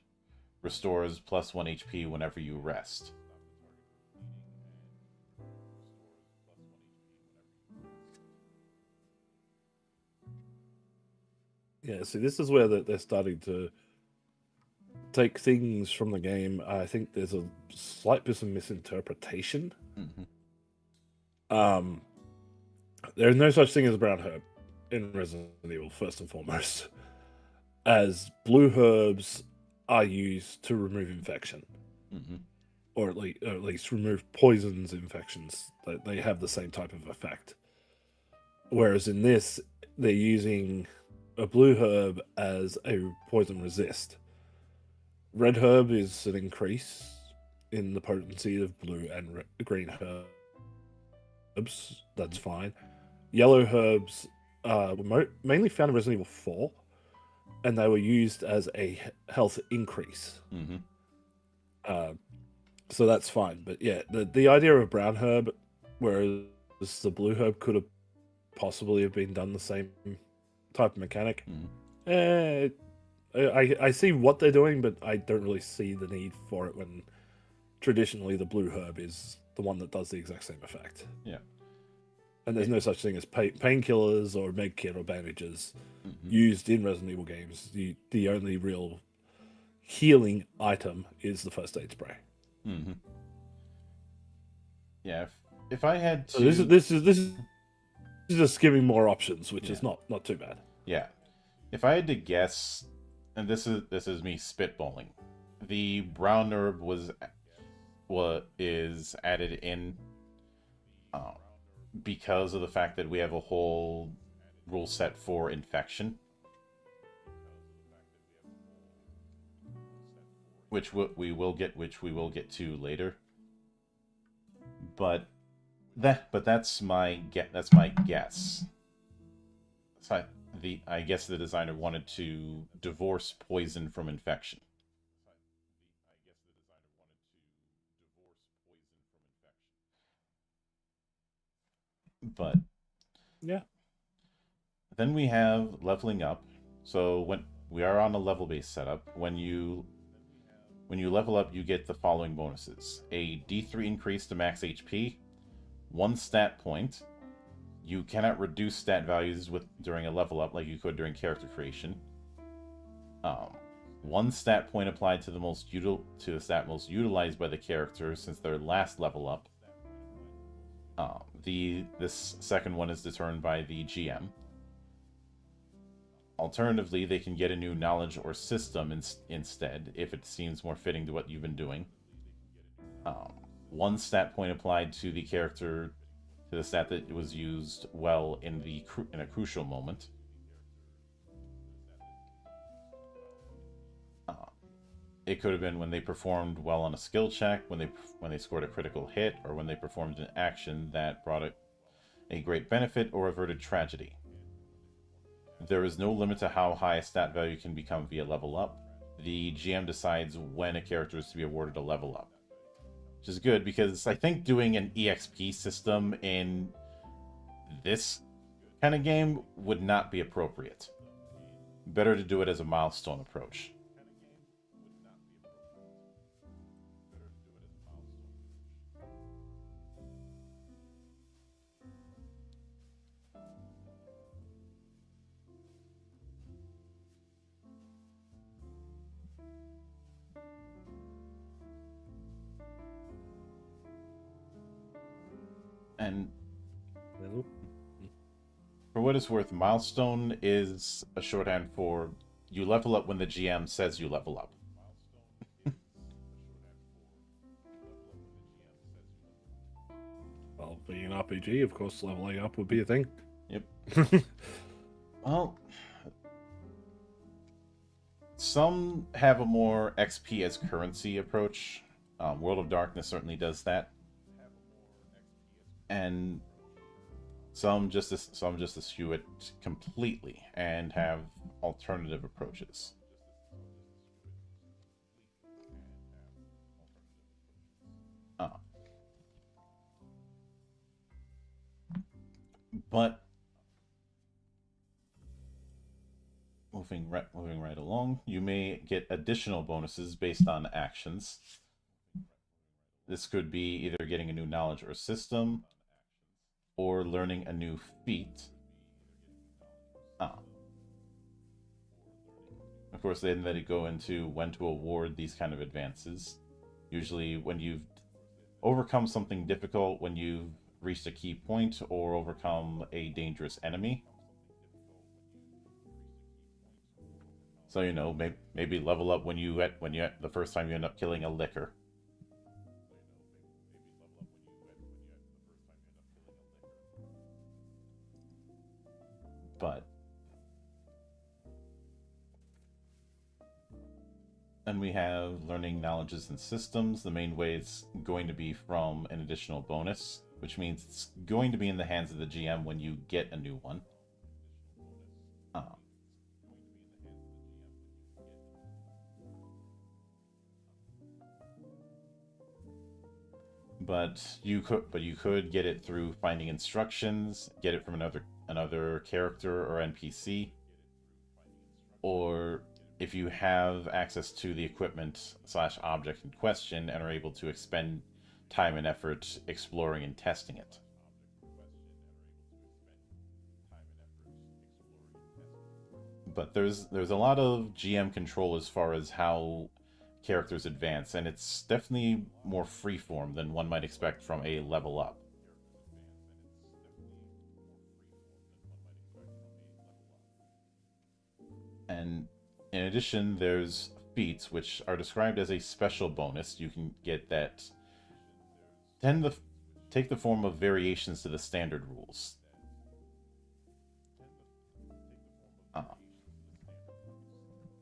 restores +1 HP whenever you rest. Yeah, see, this is where they're starting to take things from the game. I think there's a slight bit of misinterpretation. Mm-hmm. There's no such thing as brown herb in Resident Evil, first and foremost, as blue herbs are used to remove infection, Mm-hmm. or at least remove poisons, infections. They have the same type of effect. Whereas in this, they're using a blue herb as a poison resist. Red herb is an increase in the potency of blue and green herbs. That's fine. Yellow herbs were mainly found in Resident Evil 4, and they were used as a health increase. Mm-hmm. So that's fine. But yeah, the idea of brown herb, whereas the blue herb could have possibly have been done the same type of mechanic. Mhm. I see what they're doing, but I don't really see the need for it when traditionally the blue herb is the one that does the exact same effect. Yeah. And there's no such thing as painkillers or medkit or bandages Mhm. used in Resident Evil games. The only real healing item is the first aid spray. Mhm. Yeah. If I had So to, this is just giving more options, which yeah, is not too bad. yeah. If I had to guess, and this is me spitballing, the brown herb is added in uh, because of the fact that we have a whole rule set for infection, which we will get to later. But that's my guess. So I guess the designer wanted to divorce poison from infection. But Yeah. then we have leveling up. So when we are on a level based setup, when you level up, you get the following bonuses: a D3 increase to max HP, 1 stat point. You cannot reduce stat values during a level up like you could during character creation. Um, 1 stat point applied to the stat most utilized by the character since their last level up. This second one is determined by the GM. Alternatively, they can get a new knowledge or system instead if it seems more fitting to what you've been doing. 1 stat point applied to the character to the stat that was used well in a crucial moment. It could have been when they performed well on a skill check, when they scored a critical hit, or when they performed an action that brought a great benefit or averted tragedy. There is no limit to how high a stat value can become via level up. The GM decides when a character is to be awarded a level up, which is good because I think doing an EXP system in this kind of game would not be appropriate. Better to do it as a milestone approach. And for what it's worth, milestone is a shorthand for you level up when the GM says you level up. Well, being an RPG, of course, leveling up would be a thing. Yep. Well, some have a more XP as currency approach. World of Darkness certainly does that, and some just eschew it completely and have alternative approaches. But moving right along, you may get additional bonuses based on actions. This could be either getting a new knowledge or system, or learning a new feat. Of course, then they go into when to award these kind of advances. Usually, when you've overcome something difficult, when you've reached a key point, or overcome a dangerous enemy. So maybe level up when you the first time you end up killing a licker. But then we have learning knowledges and systems. The main way it's going to be from an additional bonus, which means it's going to be in the hands of the GM when you get a new one. But you could get it through finding instructions, get it from another character or NPC. or if you have access to the equipment slash object in question and are able to expend time and effort exploring and testing it. But there's a lot of GM control as far as how characters advance, and it's definitely more freeform than one might expect from a level up. And in addition, there's feats, which are described as a special bonus. You can get that tend to take the form of variations to the standard rules.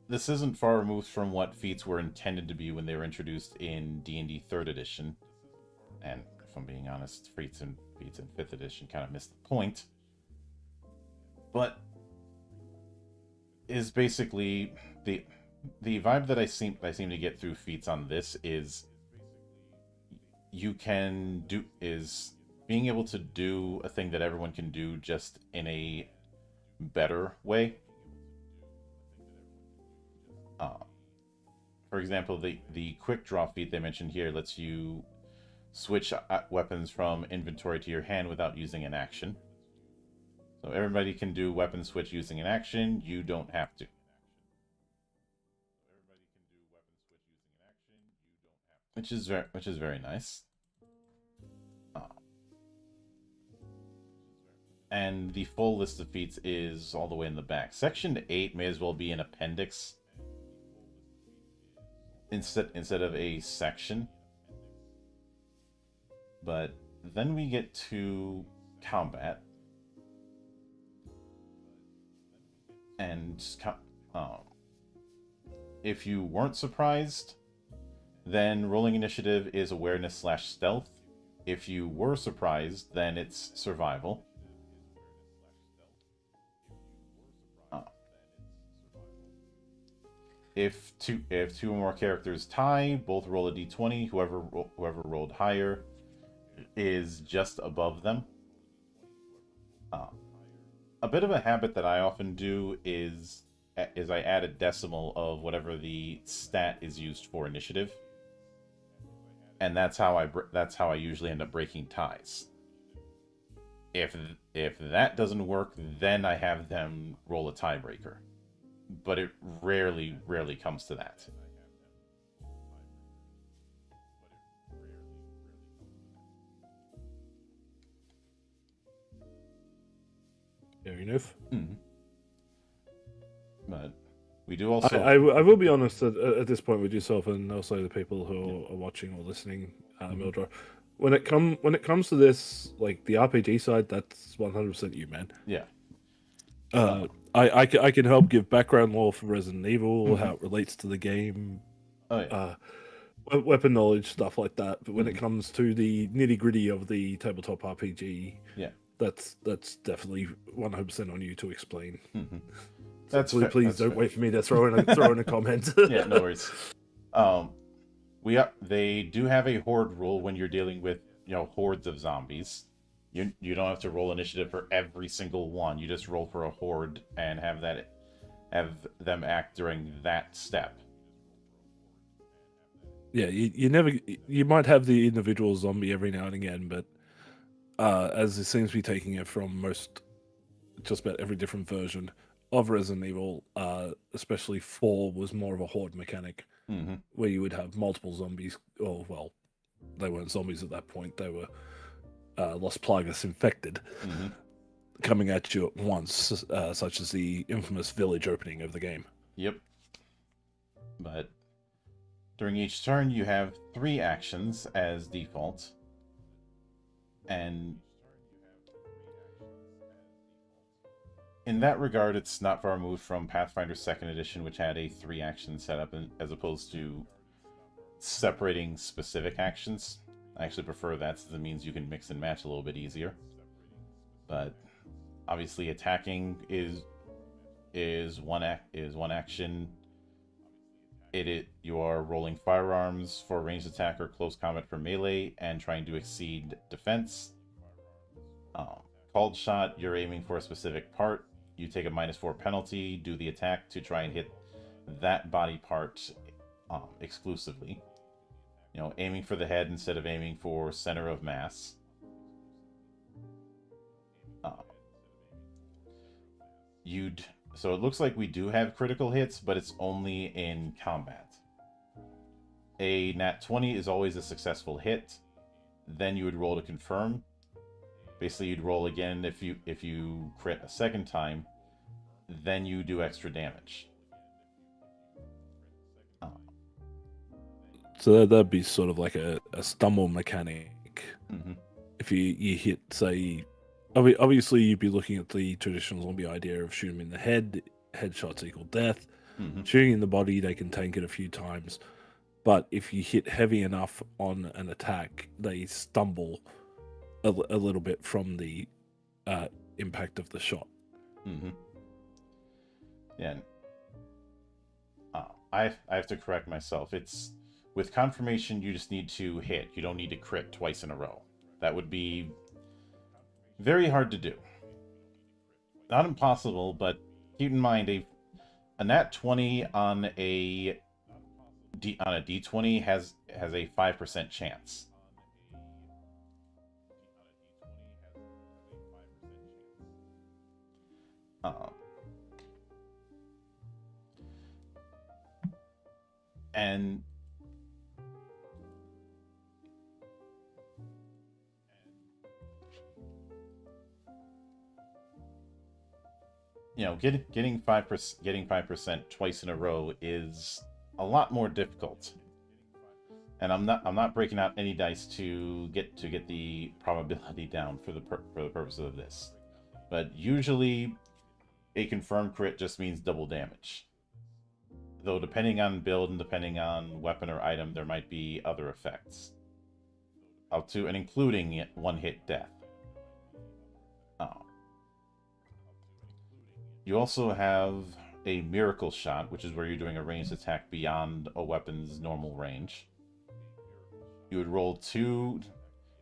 This isn't far removed from what feats were intended to be when they were introduced in D&D 3rd edition. And if I'm being honest, feats in 5th edition kind of missed the point. But is basically the vibe that I seem to get through feats on this is you can do is being able to do a thing that everyone can do just in a better way. For example, the quick draw feat they mentioned here lets you switch weapons from inventory to your hand without using an action. So everybody can do weapon switch using an action. You don't have to. Which is very nice. And the full list of feats is all the way in the back. Section 8 may as well be an appendix instead of a section. But then we get to combat. And if you weren't surprised, then rolling initiative is awareness/stealth. If you were surprised, then it's survival. If two or more characters tie, both roll a d20. Whoever rolled higher is just above them. A bit of a habit that I often do is I add a decimal of whatever the stat is used for initiative, and that's how I usually end up breaking ties. If that doesn't work, then I have them roll a tiebreaker, but it rarely comes to that. Fair enough. Mm-hmm. But we do also. I will be honest at this point with yourself and also the people who are watching or listening, Mildra. When it comes to this, like the RPG side, that's 100% you, man. Yeah. I can help give background lore for Resident Evil, how it relates to the game, weapon knowledge, stuff like that. But when it comes to the nitty gritty of the tabletop RPG, that's definitely 100% on you to explain. That's please don't wait for me to throw in a comment. Yeah, no worries. They do have a horde rule when you're dealing with hordes of zombies. You don't have to roll initiative for every single one. You just roll for a horde and have them act during that step. Yeah, you might have the individual zombie every now and again, but as it seems to be taking it from just about every different version of Resident Evil, especially 4 was more of a horde mechanic, where you would have multiple zombies. Oh well, they weren't zombies at that point; they were Los Plagas infected, coming at you at once, such as the infamous village opening of the game. Yep. But during each turn, you have 3 actions as default, and in that regard, it's not far removed from Pathfinder 2nd Edition, which had a 3-action setup, as opposed to separating specific actions. I actually prefer that, since it means you can mix and match a little bit easier. But obviously, attacking is one action. You are rolling firearms for ranged attack or close combat for melee, and trying to exceed defense. Called shot, you're aiming for a specific part. you take a -4 penalty, do the attack to try and hit that body part exclusively. You know, aiming for the head instead of aiming for center of mass. So it looks like we do have critical hits, but it's only in combat. A nat 20 is always a successful hit. Then you would roll to confirm. Basically, you'd roll again if you crit a second time. Then you do extra damage. So that'd be sort of like a stumble mechanic. Mm-hmm. If you hit, say, obviously you'd be looking at the traditional zombie idea of shoot them in the head, headshots equal death. Mm-hmm. Shooting in the body, they can tank it a few times. But if you hit heavy enough on an attack, they stumble a little bit from the impact of the shot. Mm-hmm. Yeah. I have to correct myself. It's with confirmation, you just need to hit. You don't need to crit twice in a row. That would be very hard to do. Not impossible, but keep in mind a nat 20 on a D20 has a 5% chance. And you know, getting 5% twice in a row is a lot more difficult. And I'm not breaking out any dice to get the probability down for the purposes of this. But usually a confirmed crit just means double damage. Though depending on build and depending on weapon or item, there might be other effects. Up to and including one-hit death. You also have a miracle shot, which is where you're doing a ranged attack beyond a weapon's normal range. You would roll 2.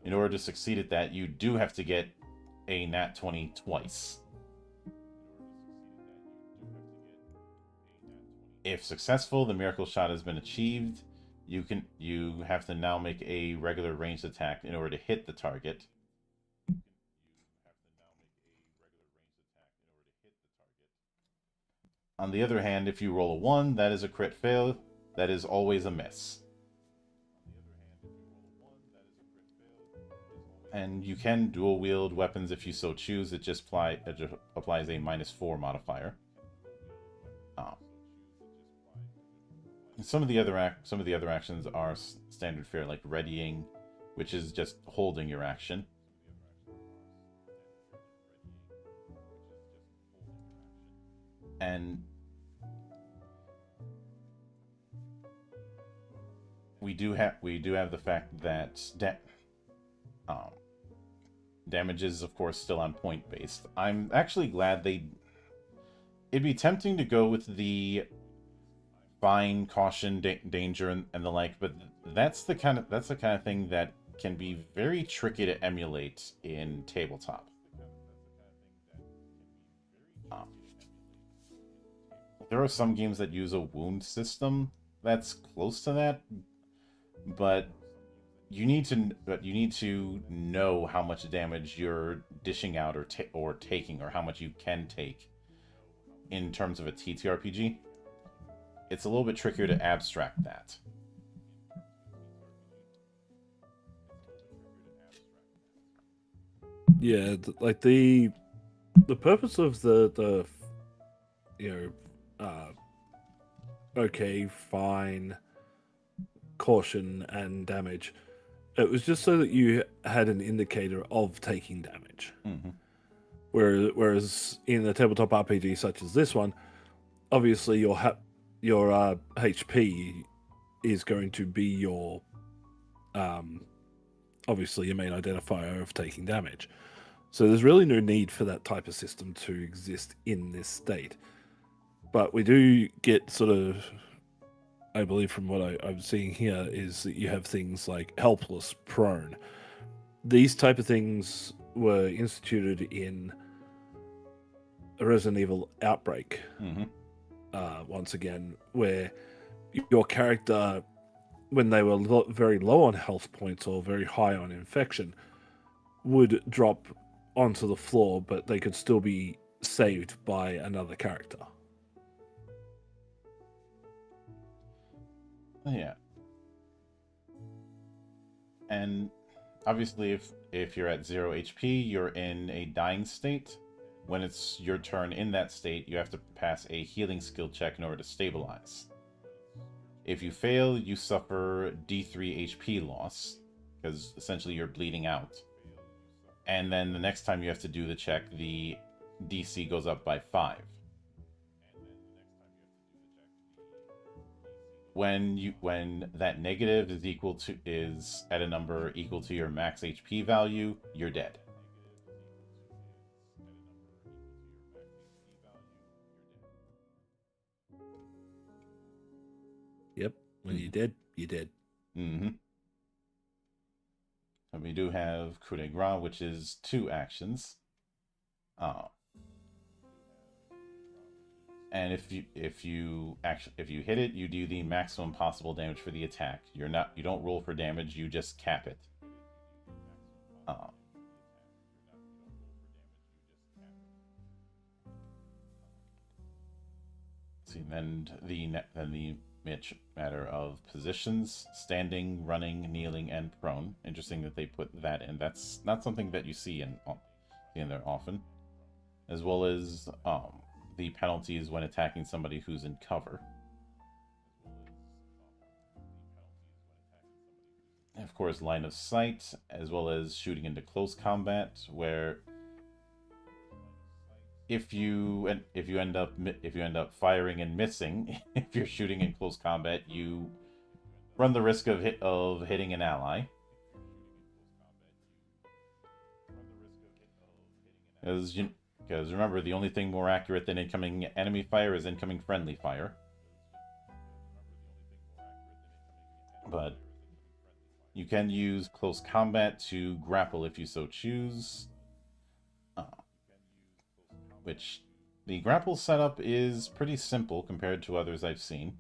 In order to succeed at that, you do have to get a nat 20 twice. If successful, the miracle shot has been achieved. You have to now make a regular ranged attack in order to hit the target. On the other hand, if you roll a 1, that is a crit fail. That is always a miss. And you can dual wield weapons if you so choose. It just applies a -4 modifier. Some of the other actions are standard fare, like readying, which is just holding your action. And we do have the fact that damage is, of course, still on point based. I'm actually glad it'd be tempting to go with the fine, caution, danger, and the like, but that's the kind of thing that can be very tricky to emulate in tabletop. There are some games that use a wound system that's close to that, but you need to know how much damage you're dishing out or taking, or how much you can take in terms of a TTRPG. It's a little bit trickier to abstract that. Yeah, like the purpose of the okay, fine, caution, and damage, it was just so that you had an indicator of taking damage. Mm-hmm. Whereas in a tabletop RPG such as this one, obviously your HP is going to be your obviously your main identifier of taking damage. So there's really no need for that type of system to exist in this state. But we do get sort of, I believe from what I'm seeing here, is that you have things like helpless, prone. These type of things were instituted in a Resident Evil Outbreak. Mm-hmm. Once again, where your character, when they were very low on health points or very high on infection, would drop onto the floor, but they could still be saved by another character. Yeah. And obviously, if you're at 0 HP, you're in a dying state. When it's your turn in that state, you have to pass a healing skill check in order to stabilize. If you fail, you suffer D3 HP loss, because essentially you're bleeding out. And then the next time you have to do the check, the DC goes up by 5. When that negative is at a number equal to your max HP value, you're dead. Yep. When you did, you did. Mm-hmm. And we do have coup de grace, which is 2 actions. And if you hit it, you do the maximum possible damage for the attack. You don't roll for damage, you just cap it. See, then the matter of positions: standing, running, kneeling, and prone. Interesting that they put that in. That's not something that you see in there often. As well as the penalties when attacking somebody who's in cover. And of course, line of sight, as well as shooting into close combat, where if you end up firing and missing, if you're shooting in close combat, you run the risk of hitting an ally. Because remember, the only thing more accurate than incoming enemy fire is incoming friendly fire. But you can use close combat to grapple if you so choose. Which the grapple setup is pretty simple compared to others I've seen.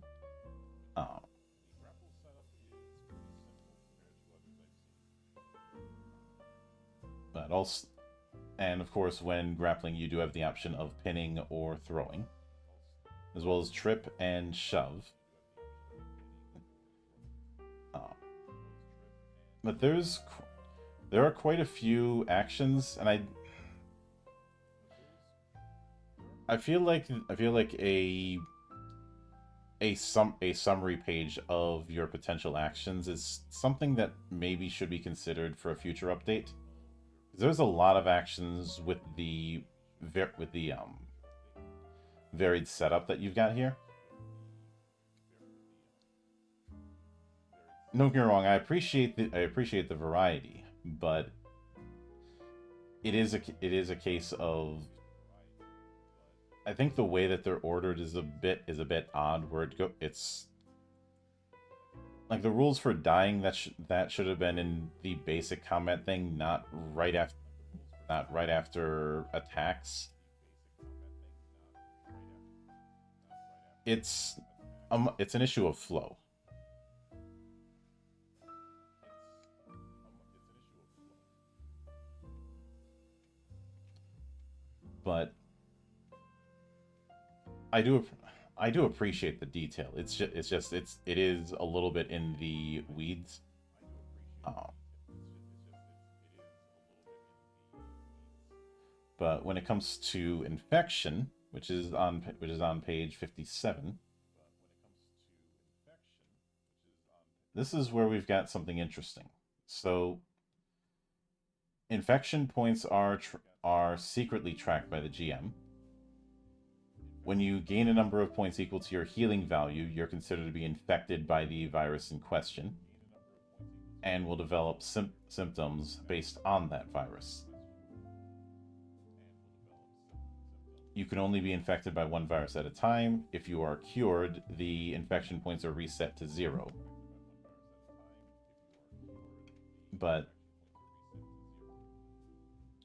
But also, and of course, when grappling, you do have the option of pinning or throwing, as well as trip and shove. But there are quite a few actions, and I feel like a summary page of your potential actions is something that maybe should be considered for a future update. There's a lot of actions with the varied setup that you've got here. Don't get me wrong, I appreciate the variety, but it is a case of, I think the way that they're ordered is a bit odd. Where it's like the rules for dying that should have been in the basic combat thing, not right after attacks. It's an issue of flow. But I do appreciate the detail. It is a little bit in the weeds. But when it comes to infection, which is on page 57, this is where we've got something interesting. So, infection points are secretly tracked by the GM. When you gain a number of points equal to your healing value, you're considered to be infected by the virus in question, and will develop symptoms based on that virus. You can only be infected by one virus at a time. If you are cured, the infection points are reset to 0. But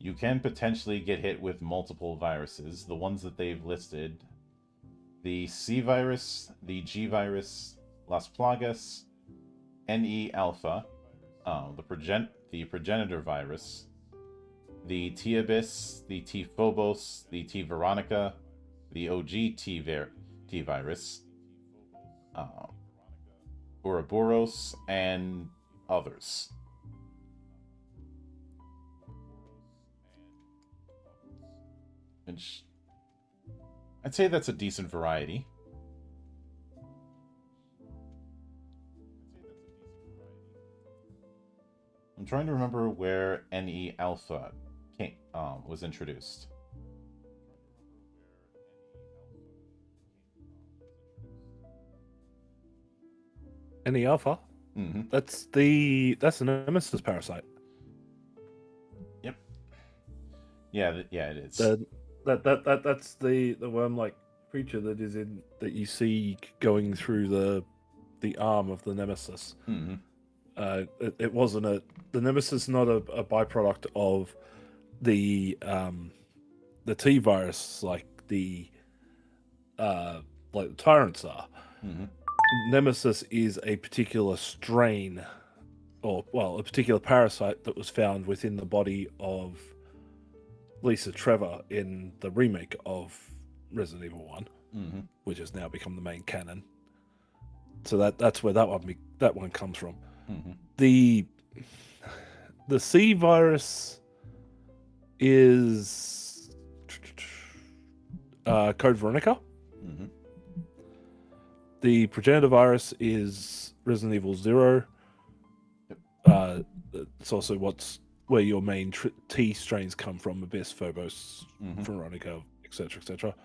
you can potentially get hit with multiple viruses. The ones that they've listed: the C virus, the G virus, Las Plagas, NE alpha, the progenitor virus, the T Abyss, the T Phobos, the T Veronica, the OG T virus, Ouroboros, and others. Which I'd say that's a decent variety. I'm trying to remember where NE alpha was introduced. NE alpha? Mm-hmm. That's the Nemesis parasite. Yep. Yeah, it is. That's the worm-like creature that you see going through the arm of the Nemesis. Mm-hmm. It wasn't the Nemesis, not a byproduct of the T virus like the tyrants are. Mm-hmm. Nemesis is a particular strain, or a particular parasite that was found within the body of Lisa Trevor in the remake of Resident Evil 1, mm-hmm. which has now become the main canon. So that's where that one comes from. Mm-hmm. The C virus is Code Veronica. Mm-hmm. The progenitor virus is Resident Evil 0. It's also where your main T strains come from: Abyss, Phobos, mm-hmm. Veronica, etc., etc.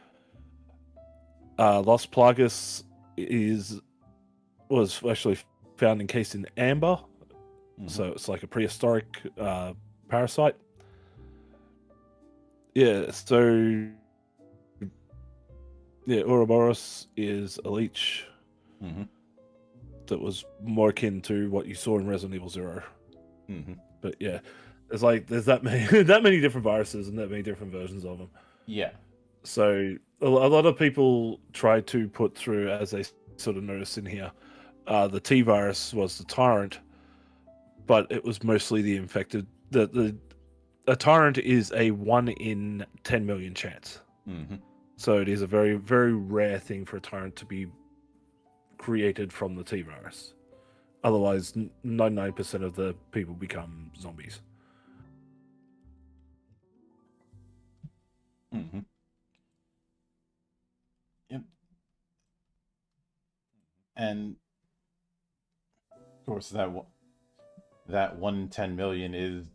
Las Plagas was actually found encased in amber, mm-hmm. so it's like a prehistoric parasite. Yeah, so Ouroboros is a leech mm-hmm. that was more akin to what you saw in Resident Evil 0. Mm-hmm. But yeah, there's that many different viruses and that many different versions of them. Yeah. So a lot of people try to put through, as they sort of notice in here, the T virus was the tyrant, but it was mostly the infected. A tyrant is a 1 in 10 million chance. Mm-hmm. So it is a very, very rare thing for a tyrant to be created from the T virus. Otherwise, 99% of the people become zombies. Mm-hmm. Yep. And of course, that 1 in 10 million is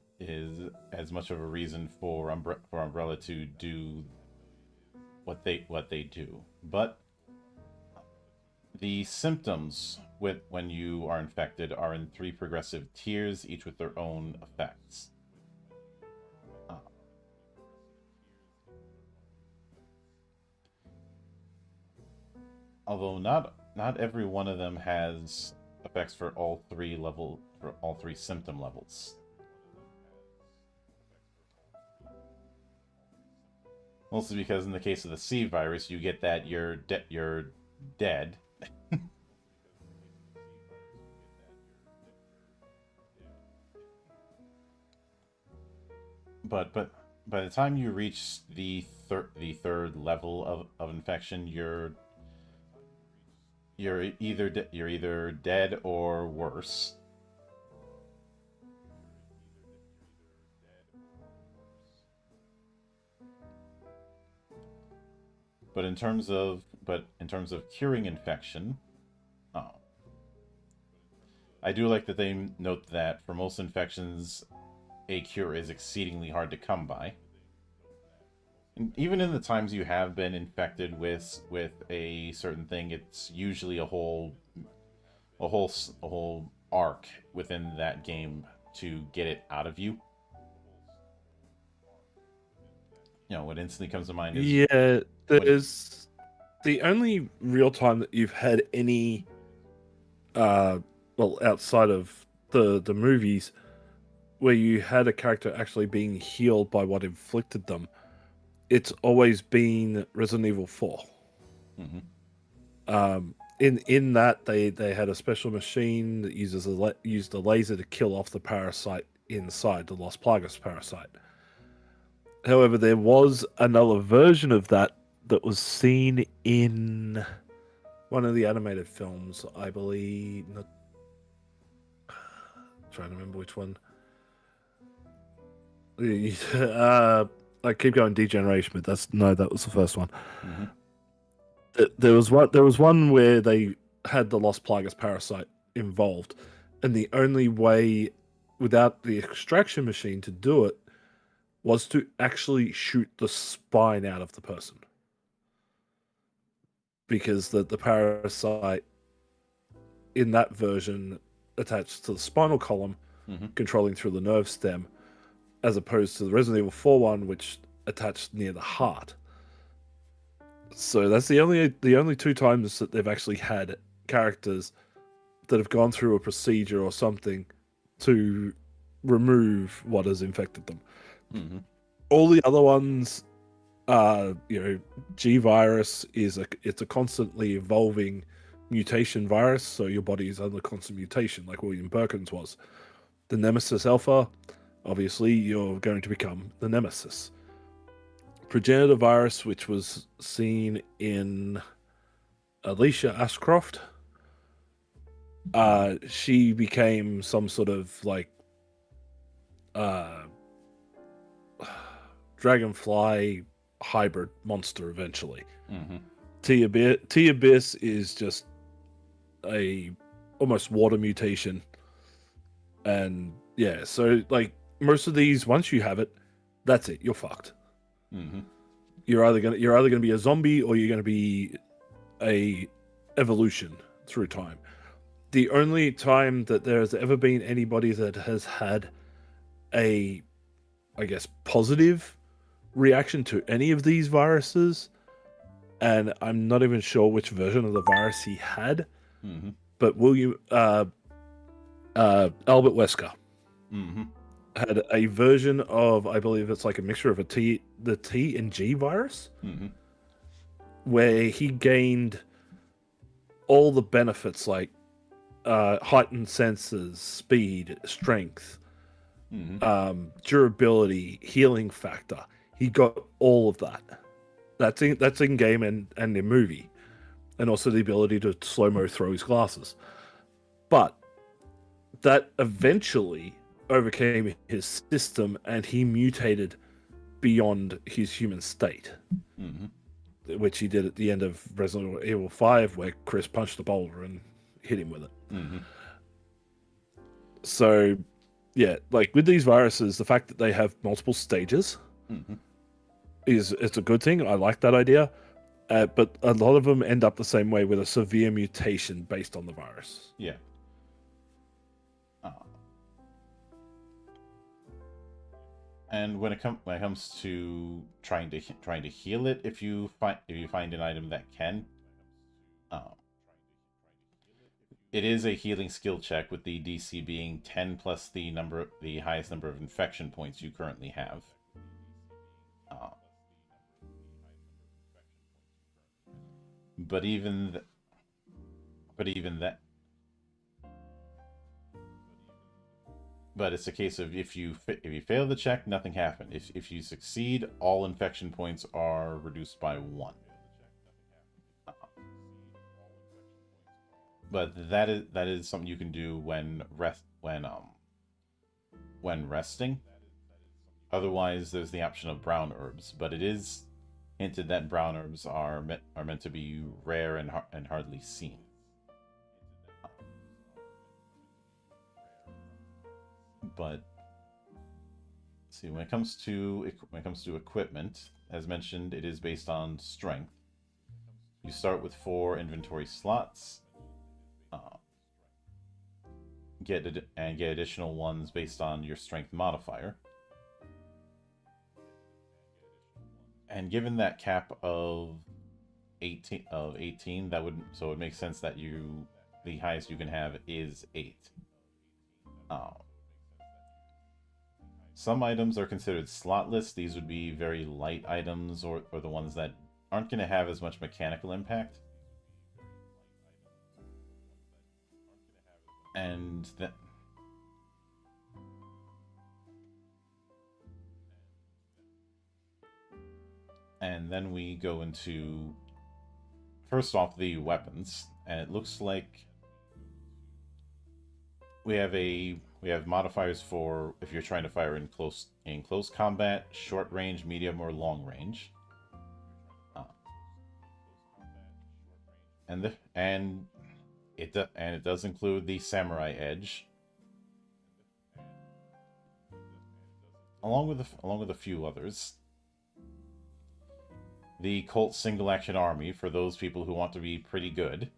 as much of a reason for Umbrella to do what they do. But the symptoms when you are infected are in 3 progressive tiers, each with their own effects. Although not every one of them has effects for all 3 symptom levels. Mostly because in the case of the C virus, you get that you're dead. But by the time you reach the third level of infection, you're either dead or worse. But in terms of curing infection, I do like that they note that for most infections, a cure is exceedingly hard to come by. And even in the times you have been infected with a certain thing, it's usually a whole arc within that game to get it out of you. You know, what instantly comes to mind is there's the only real time that you've had any outside of the movies where you had a character actually being healed by what inflicted them, it's always been Resident Evil 4. Mm-hmm. In that they had a special machine that used a laser to kill off the parasite inside the Los Plagas parasite. However, there was another version of that was seen in one of the animated films, I believe. Not trying to remember which one. I keep going Degeneration, but that was the first one. Mm-hmm. There was one where they had the Los Plagas parasite involved, and the only way without the extraction machine to do it was to actually shoot the spine out of the person, because the parasite in that version attached to the spinal column, Mm-hmm. controlling through the nerve stem, as opposed to the Resident Evil 4 one, which attached near the heart. So that's the only two times that they've actually had characters that have gone through a procedure or something to remove what has infected them. Mm-hmm. All the other ones, G virus it's a constantly evolving mutation virus, so your body is under constant mutation, like William Birkin's was. The Nemesis Alpha, obviously, you're going to become the Nemesis. Progenitor virus, which was seen in Alicia Ashcroft, she became some sort of like dragonfly hybrid monster eventually. Mm-hmm. T-Abyss is just a almost water mutation. And yeah, so like most of these, once you have it, that's it. You're fucked. Mm-hmm. You're either gonna be a zombie or you're gonna be a evolution through time. The only time that there's ever been anybody that has had a, I guess, positive reaction to any of these viruses, and I'm not even sure which version of the virus he had, Mm-hmm. but Albert Wesker Mm-hmm. had a version of, I believe it's like a mixture of the T and G virus, Mm-hmm. where he gained all the benefits like heightened senses, speed, strength, Mm-hmm. durability, healing factor. He got all of that. That's in game and in movie, and also the ability to slow-mo throw his glasses. But that eventually overcame his system, and he mutated beyond his human state, Mm-hmm. which he did at the end of Resident Evil 5, where Chris punched a boulder and hit him with it. Mm-hmm. So, yeah, like with these viruses, the fact that they have multiple stages Mm-hmm. it's a good thing. I like that idea. But a lot of them end up the same way, with a severe mutation based on the virus. Yeah. And when it comes to trying to heal it, if you find an item that can, it is a healing skill check, with the DC being 10 plus the highest number of infection points you currently have. But even that. But it's a case of if you fail the check, nothing happened. If you succeed, all infection points are reduced by 1. But that is something you can do when resting. Otherwise, there's the option of brown herbs, but it is hinted that brown herbs are meant to be rare and hardly seen. But see, when it comes to equipment, as mentioned, it is based on strength. You start with 4 inventory slots. Get additional ones based on your strength modifier. And given that cap of 18, so it makes sense that the highest you can have is 8. Some items are considered slotless. These would be very light items, or the ones that aren't going to have as much mechanical impact. And that. And then we go into, first off, the weapons, and it looks like we have modifiers for if you're trying to fire in close combat, short range, medium, or long range. And it does include the samurai edge, along with a few others. The Colt single action army for those people who want to be pretty good.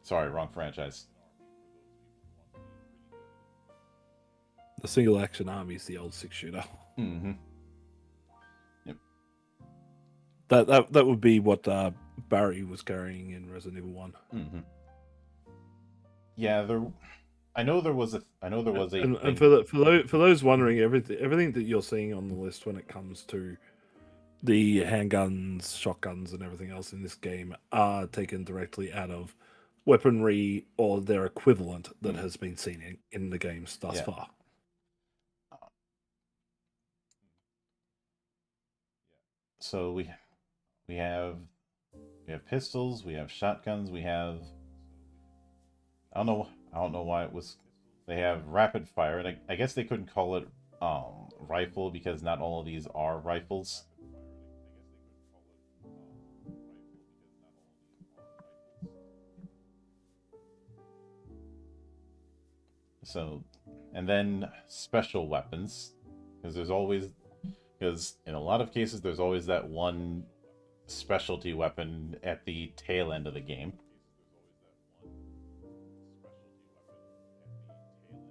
Sorry, wrong franchise. The single action army is the old 6-shooter. Mm-hmm. Yep. That would be what Barry was carrying in Resident Evil 1. Mm-hmm. Yeah, I know there was a. And for those wondering, everything that you're seeing on the list when it comes to the handguns, shotguns, and everything else in this game are taken directly out of weaponry or their equivalent that has been seen in the games thus far. So we have pistols, we have shotguns, we have. I don't know why it was. They have rapid fire, and I guess they couldn't call it rifle because not all of these are rifles. So, and then special weapons, because in a lot of cases there's always that one specialty weapon at the tail end of the game.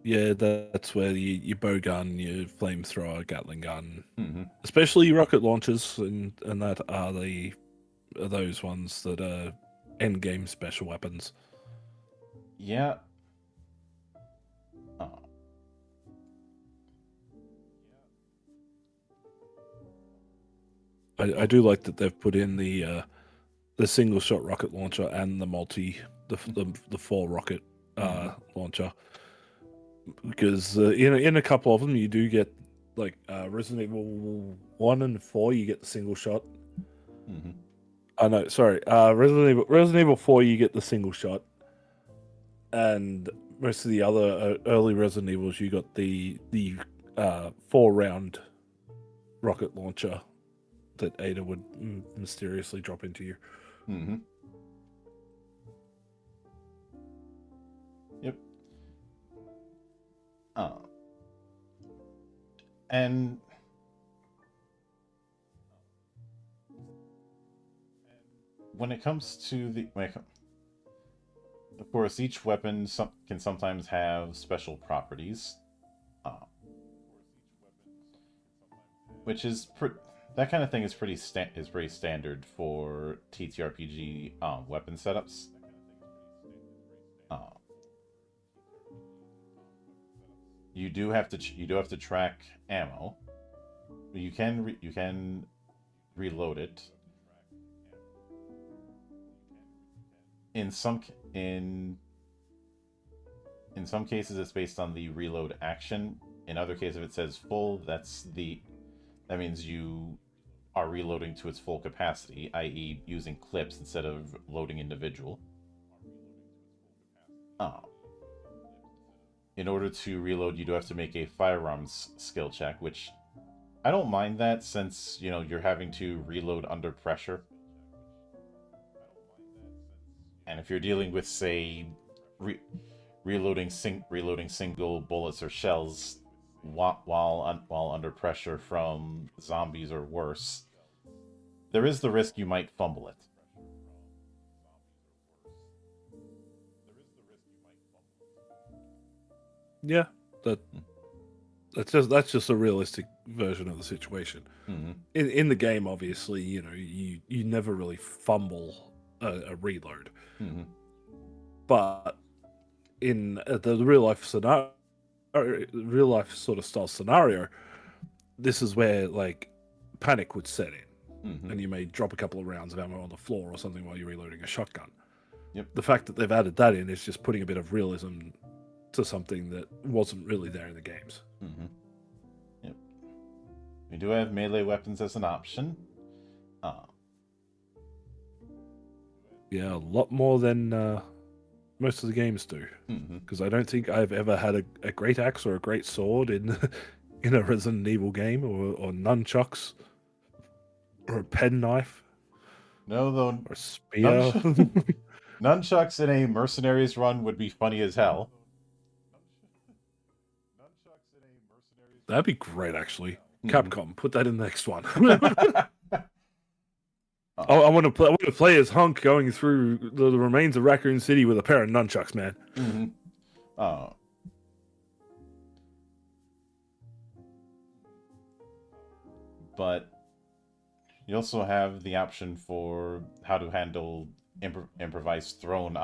Yeah, that's where your bow gun, your flamethrower, Gatling gun, mm-hmm. especially rocket launchers, and that are those ones that are end game special weapons. Yeah. I do like that they've put in the single shot rocket launcher and the 4 rocket launcher, because in a couple of them you do get, like Resident Evil 1 and 4 you get the single shot. Mm-hmm. Oh no, sorry, Resident Evil 4 you get the single shot, and most of the other early Resident Evils you got the 4-round rocket launcher that Ada would mysteriously drop into you. Mm-hmm. Yep. And when it comes to of course, each weapon can sometimes have special properties, which is that kind of thing is pretty standard for TTRPG weapon setups. You do have to track ammo. You can reload it. In some cases, it's based on the reload action. In other cases, if it says full, that means you are reloading to its full capacity, i.e. using clips instead of loading individual. In order to reload, you do have to make a firearms skill check, which I don't mind that, since you're having to reload under pressure. And if you're dealing with, say, reloading single bullets or shells while under pressure from zombies or worse, there is the risk you might fumble it. Yeah, that's just a realistic version of the situation. Mm-hmm. In the game, obviously, you never really fumble a reload, mm-hmm. but in the real life scenario, real life sort of style scenario, this is where like panic would set in, Mm-hmm. and you may drop a couple of rounds of ammo on the floor or something while you're reloading a shotgun. Yep. The fact that they've added that in is just putting a bit of realism to something that wasn't really there in the games. Mm-hmm. Yep. We do have melee weapons as an option. Yeah, a lot more than most of the games do. Mm-hmm. Because I don't think I've ever had a great axe or a great sword in in a Resident Evil game, or nunchucks, or a penknife, No, though, or a spear. nunchucks in a mercenaries run would be funny as hell. That'd be great, actually. Mhm. Capcom, put that in the next one. I want to play as Hunk going through the remains of Raccoon City with a pair of nunchucks, man. Mm-hmm. But you also have the option for how to handle improvised thrown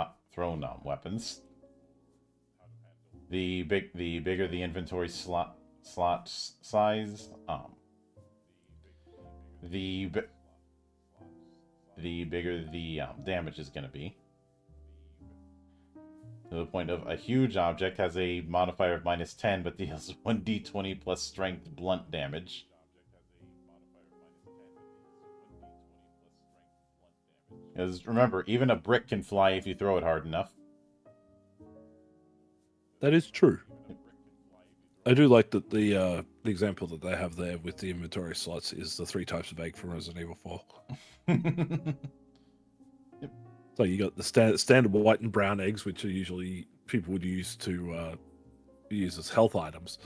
weapons. The bigger the inventory slot size, the bigger the damage is going to be. To the point of a huge object has a modifier of -10, but deals 1d20 plus strength blunt damage. Because remember, even a brick can fly if you throw it hard enough. That is true. I do like that the example that they have there with the inventory slots is the 3 types of egg from Resident Evil 4. Yep. So you got the standard white and brown eggs, which are usually people would use to use as health items.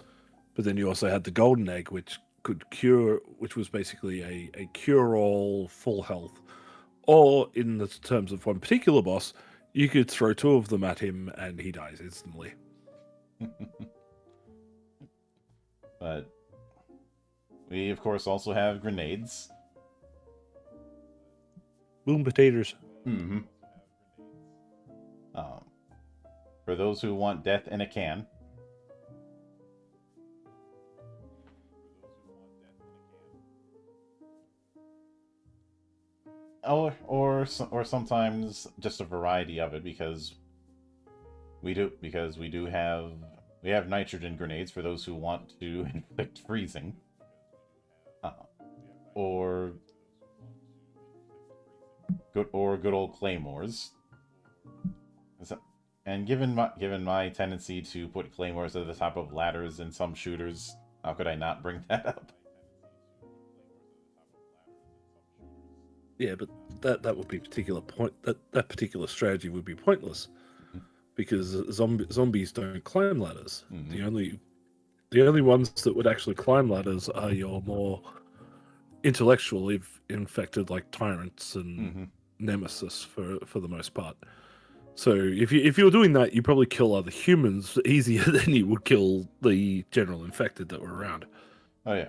But then you also had the golden egg, which was basically a cure-all full health. Or in the terms of one particular boss, you could throw 2 of them at him and he dies instantly. But we, of course, also have grenades. Boom potatoes. Mm-hmm. For those who want death in a can. Oh, or sometimes just a variety of it, because we have nitrogen grenades for those who want to inflict freezing, or good old claymores. And given my tendency to put claymores at the top of ladders in some shooters, how could I not bring that up? Yeah, but that would be that particular strategy would be pointless, because zombies don't climb ladders. Mm-hmm. The only ones that would actually climb ladders are your more intellectually infected, like tyrants and nemesis for the most part. So if you're doing that, you probably kill other humans easier than you would kill the general infected that were around. Oh yeah.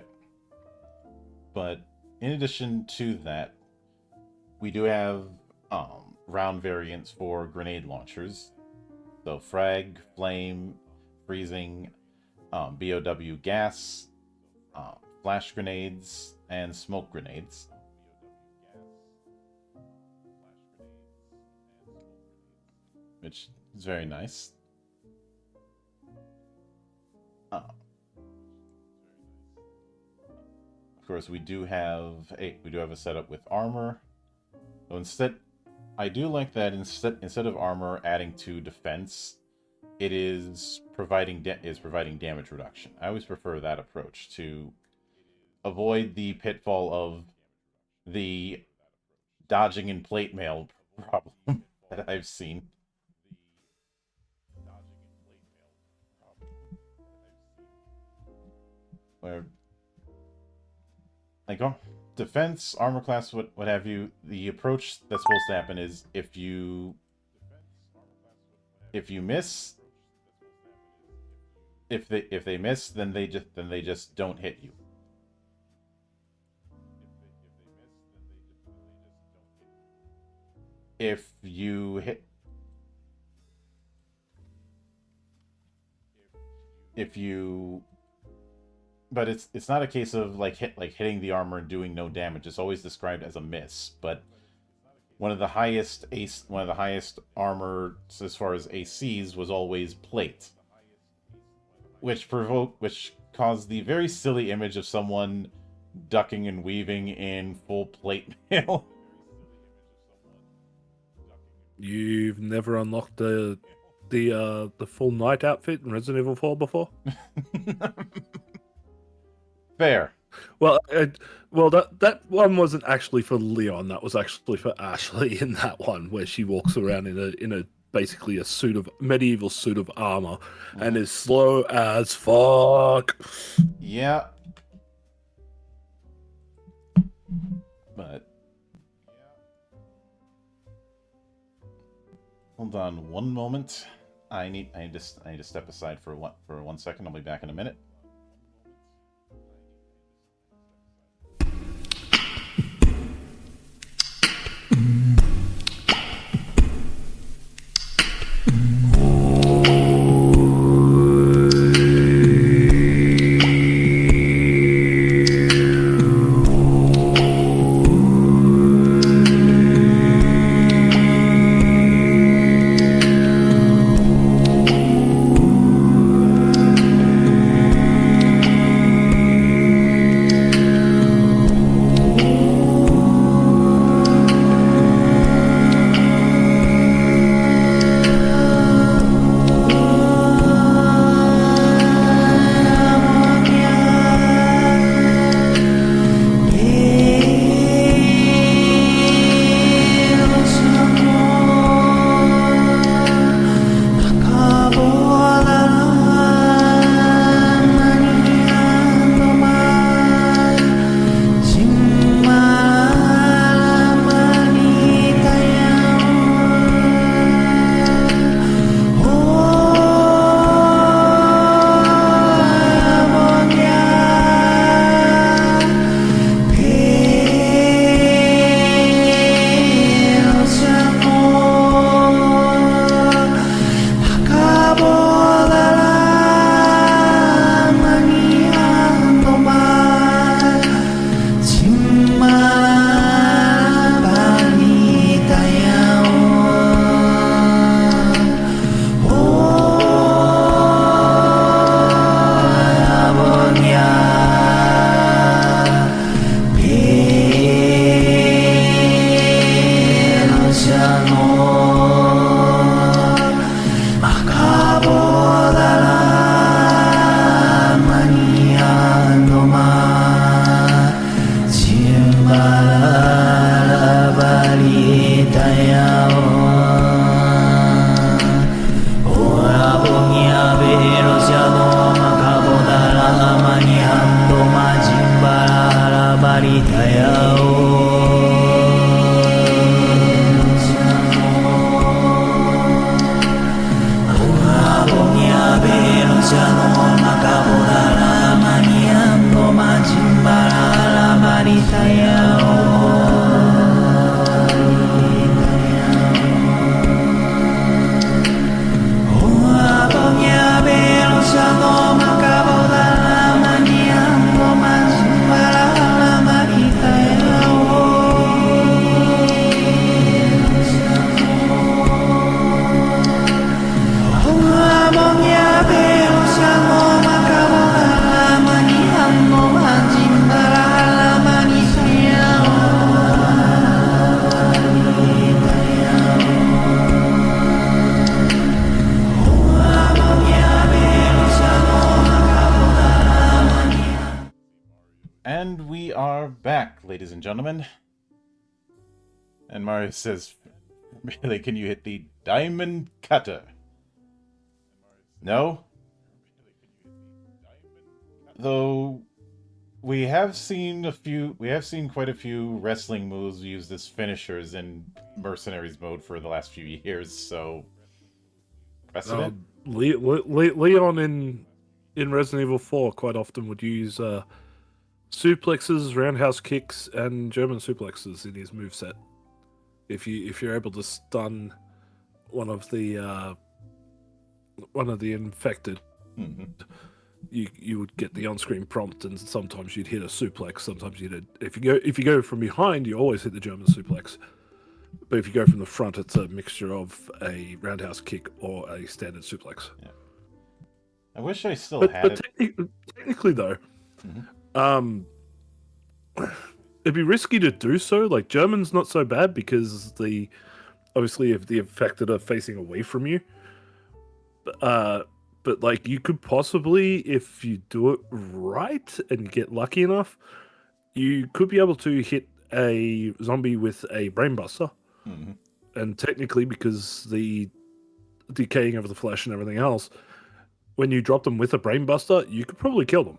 But in addition to that, we do have round variants for grenade launchers. So frag, flame, freezing, BOW gas, flash grenades, and smoke grenades. Which is very nice. Of course, we do have a setup with armor. So I do like that instead of armor adding to defense, it is providing damage reduction. I always prefer that approach to avoid the pitfall of the dodging in plate mail problem that I've seen. Where, like, defense, armor class, what have you, the approach that's supposed to happen is if you miss, if they miss, then they just don't hit you. If you if you, but it's not a case of like hitting the armor and doing no damage. It's always described as a miss. But one of the highest armor as far as ACs was always plate, which caused the very silly image of someone ducking and weaving in full plate mail. You've never unlocked the full knight outfit in Resident Evil 4 before? Fair. Well, that one wasn't actually for Leon. That was actually for Ashley in that one, where she walks around in a basically a medieval suit of armor, and is slow as fuck. Yeah. But hold on one moment. I need to step aside for 1 second. I'll be back in a minute. And we are back, ladies and gentlemen. And Mario says, really, can you hit the diamond cutter? No? Though we have seen quite a few wrestling moves used as finishers in Mercenaries mode for the last few years, so precedent? Leon in Resident Evil 4 quite often would use suplexes, roundhouse kicks, and German suplexes in his moveset. If you're able to stun one of the infected, you would get the on-screen prompt, and sometimes you'd hit a suplex. Sometimes if you go from behind, you always hit the German suplex. But if you go from the front, it's a mixture of a roundhouse kick or a standard suplex. Yeah. I wish I still But, had it. technically, though, it'd be risky to do so. Like, German's not so bad because obviously if the affected are facing away from you. But like, you could possibly, if you do it right and get lucky enough, you could be able to hit a zombie with a brainbuster. And technically, because the decaying of the flesh and everything else, when you drop them with a brainbuster, you could probably kill them.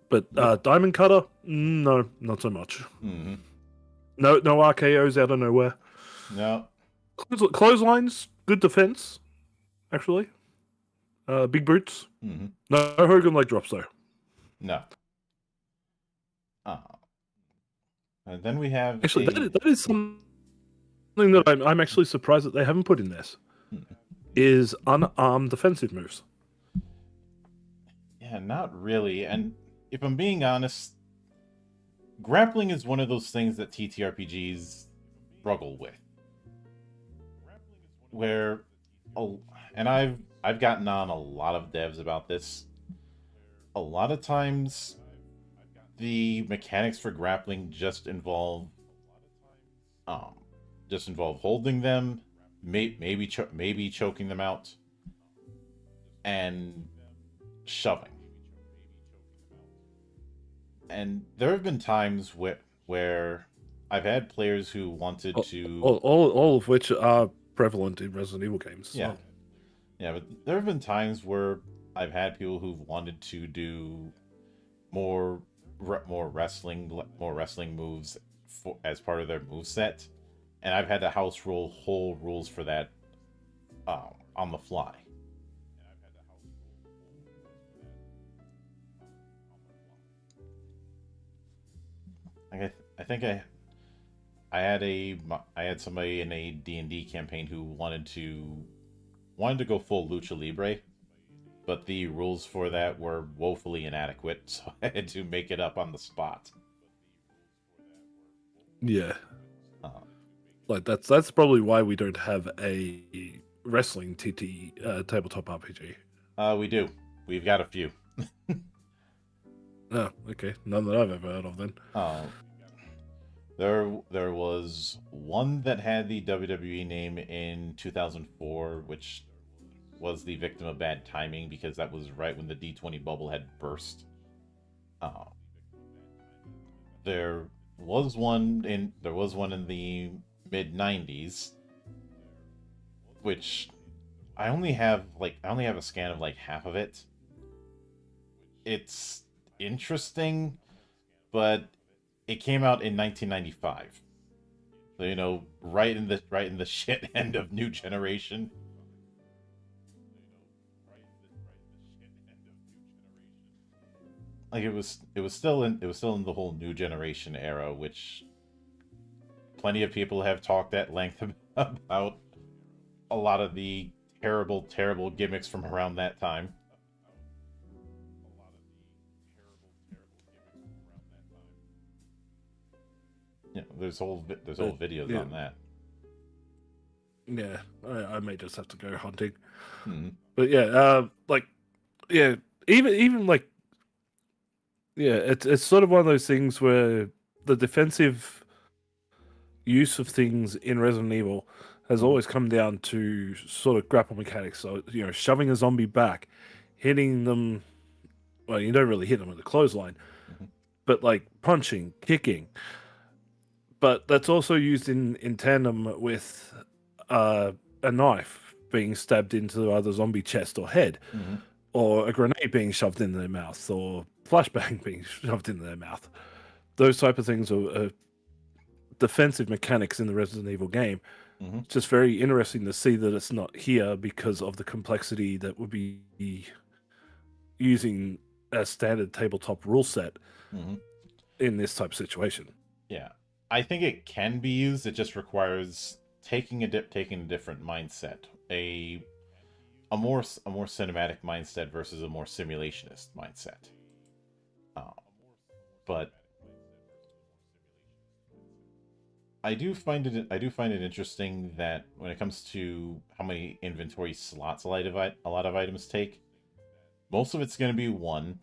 But Diamond Cutter, no, not so much. No RKOs out of nowhere. No. Clotheslines, good defense, actually. Big boots. No Hogan leg drops though. No. And then we have actually that is something that I'm actually surprised that they haven't put in this. Is unarmed defensive moves. Yeah, not really. And if I'm being honest, grappling is one of those things that TTRPGs struggle with. And I've gotten on a lot of devs about this. A lot of times, the mechanics for grappling just involve holding them, maybe choking them out, and shoving. And there have been times where I've had players who wanted to all of which are prevalent in Resident Evil games. Yeah. Yeah, but there have been times where I've had people who've wanted to do more wrestling moves as part of their moveset, and I've had to house rule whole rules for that on the fly. I think I had somebody in a D&D campaign who wanted to go full Lucha Libre, but the rules for that were woefully inadequate, so I had to make it up on the spot. Yeah. Like that's probably why we don't have a wrestling TT tabletop RPG. We do. We've got a few. Oh, okay. None that I've ever heard of then. There was one that had the WWE name in 2004, which was the victim of bad timing because that was right when the D20 bubble had burst. There was one in the mid 90s, which I only have a scan of like half of it. It's interesting, but it came out in 1995. So, right in the shit end of New Generation. Like it was still in the whole New Generation era, which plenty of people have talked at length about a lot of the terrible gimmicks from around that time. Yeah, there's whole videos on that. Yeah, I may just have to go hunting. But even like, yeah, it's sort of one of those things where the defensive use of things in Resident Evil has always come down to sort of grapple mechanics. So, shoving a zombie back, hitting them. Well, you don't really hit them with a clothesline, but like punching, kicking. But that's also used in tandem with a knife being stabbed into the other zombie chest or head, or a grenade being shoved in their mouth, or flashbang being shoved into their mouth. Those type of things are defensive mechanics in the Resident Evil game. It's just very interesting to see that it's not here because of the complexity that would be using a standard tabletop rule set in this type of situation. Yeah. I think it can be used. It just requires taking a different mindset. A a more cinematic mindset versus a more simulationist mindset. But I do find it interesting that when it comes to how many inventory slots a lot of items take, most of it's going to be one.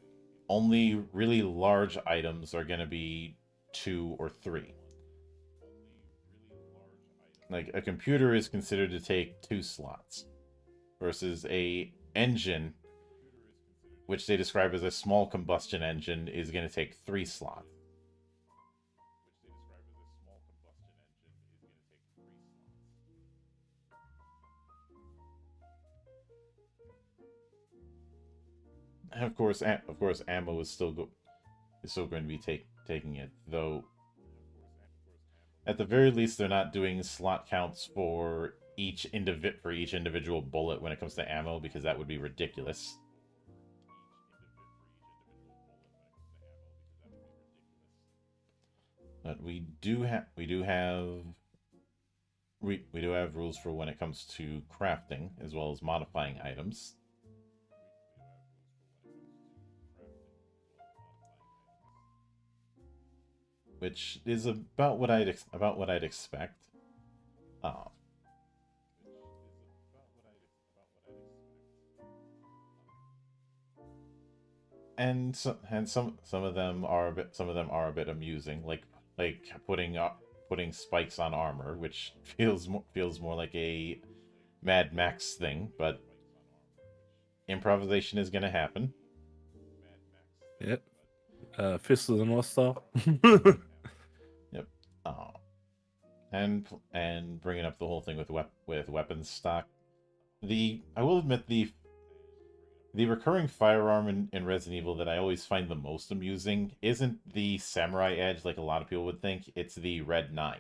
Only really large items are going to be 2 or 3. Like a computer is considered to take 2 slots versus a engine, which they describe as a small combustion engine, is going to take 3 slots. And of course, ammo is still going to be taking it, though. At the very least, they're not doing slot counts for each individual bullet when it comes to ammo, because that would be ridiculous. But we do have rules for when it comes to crafting as well as modifying items. Which is about what I'd expect. And some of them are a bit amusing, like putting spikes on armor, which feels more like a Mad Max thing, but improvisation is going to happen. Yep. Fist of the North Star. Yep. And bringing up the whole thing with weapons stock. I will admit the recurring firearm in Resident Evil that I always find the most amusing isn't the Samurai Edge like a lot of people would think. It's the Red 9.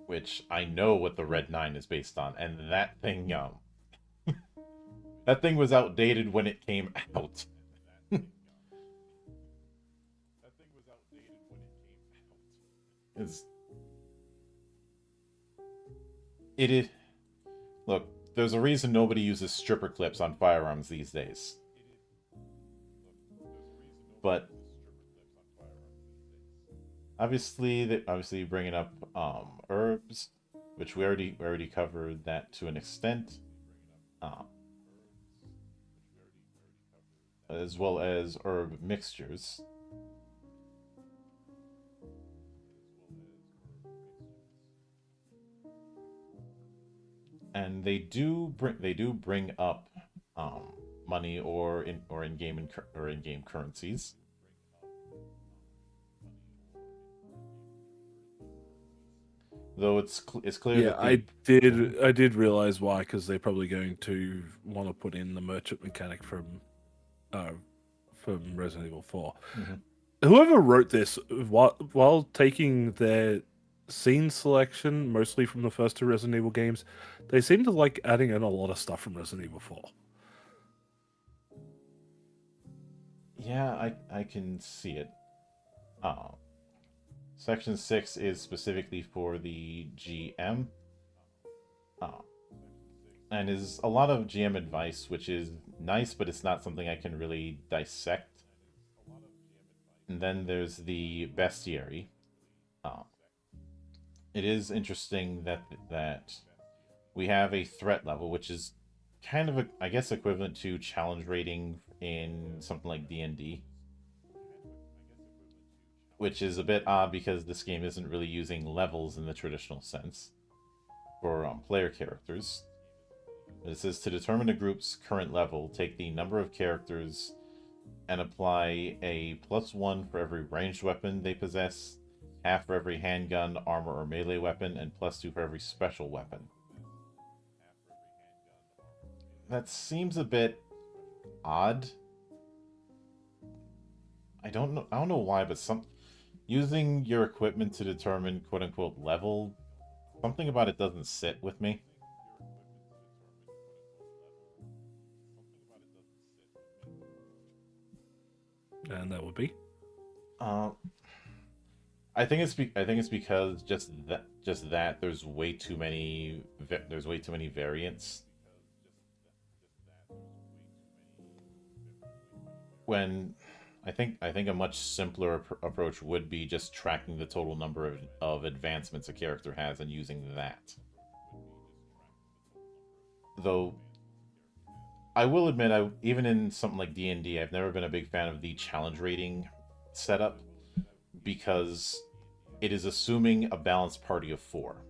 Which I know what the Red 9 is based on, and that thing that thing was outdated when it came out. It is. Look, there's a reason nobody uses stripper clips on firearms these days. But obviously bringing up herbs, which we already covered that to an extent, as well as herb mixtures. And they do bring up money or in-game currencies. Though it's clear. Yeah, I did realize why, because they're probably going to want to put in the merchant mechanic from Resident Evil 4. Mm-hmm. Whoever wrote this, while taking their scene selection mostly from the first 2 Resident Evil games, they seem to like adding in a lot of stuff from Resident Evil 4. Yeah, I can see it. Section 6 is specifically for the GM. And is a lot of GM advice, which is nice, but it's not something I can really dissect. And then there's the bestiary. It is interesting that we have a threat level, which is kind of I guess equivalent to challenge rating in something like D&D. Which is a bit odd because this game isn't really using levels in the traditional sense for player characters. It says to determine a group's current level, take the number of characters and apply a +1 for every ranged weapon they possess, half for every handgun, armor, or melee weapon, and +2 for every special weapon. That seems a bit odd. I don't know why, but using your equipment to determine quote-unquote level, something about it doesn't sit with me. And that would be? I think it's because just that there's way too many variants. When I think a much simpler approach would be just tracking the total number of advancements a character has and using that. Though I will admit, I even in something like D&D, I've never been a big fan of the challenge rating setup because it is assuming a balanced party of four.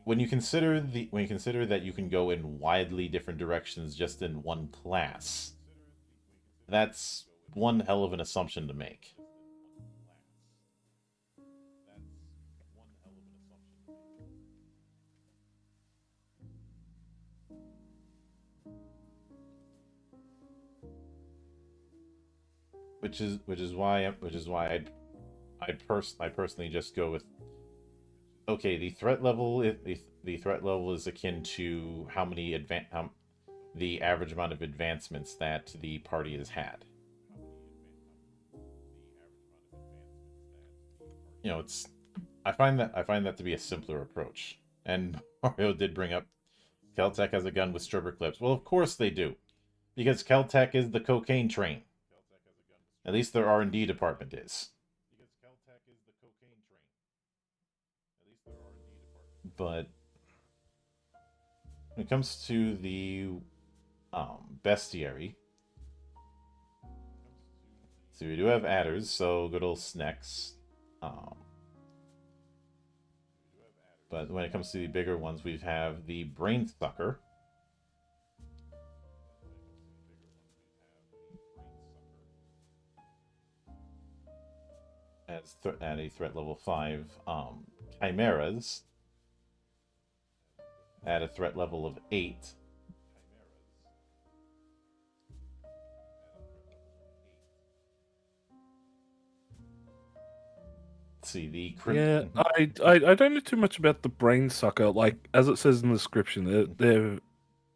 When you consider that you can go in widely different directions just in one class, that's one hell of an assumption to make. Which is why I personally just go with, okay, the threat level is akin to the average amount of advancements that the party has had. It's I find that to be a simpler approach. And Mario did bring up Caltech has a gun with stripper clips. Well, of course they do, because Caltech is the cocaine train. At least their R&D department is. But when it comes to the bestiary, so we do have adders, so good old Snex. Um, but when it comes to the bigger ones, we have the brain sucker. At a threat level 5. Chimeras at a threat level of 8. Let's see, the Yeah, I don't know too much about the brain sucker. Like as it says in the description, they're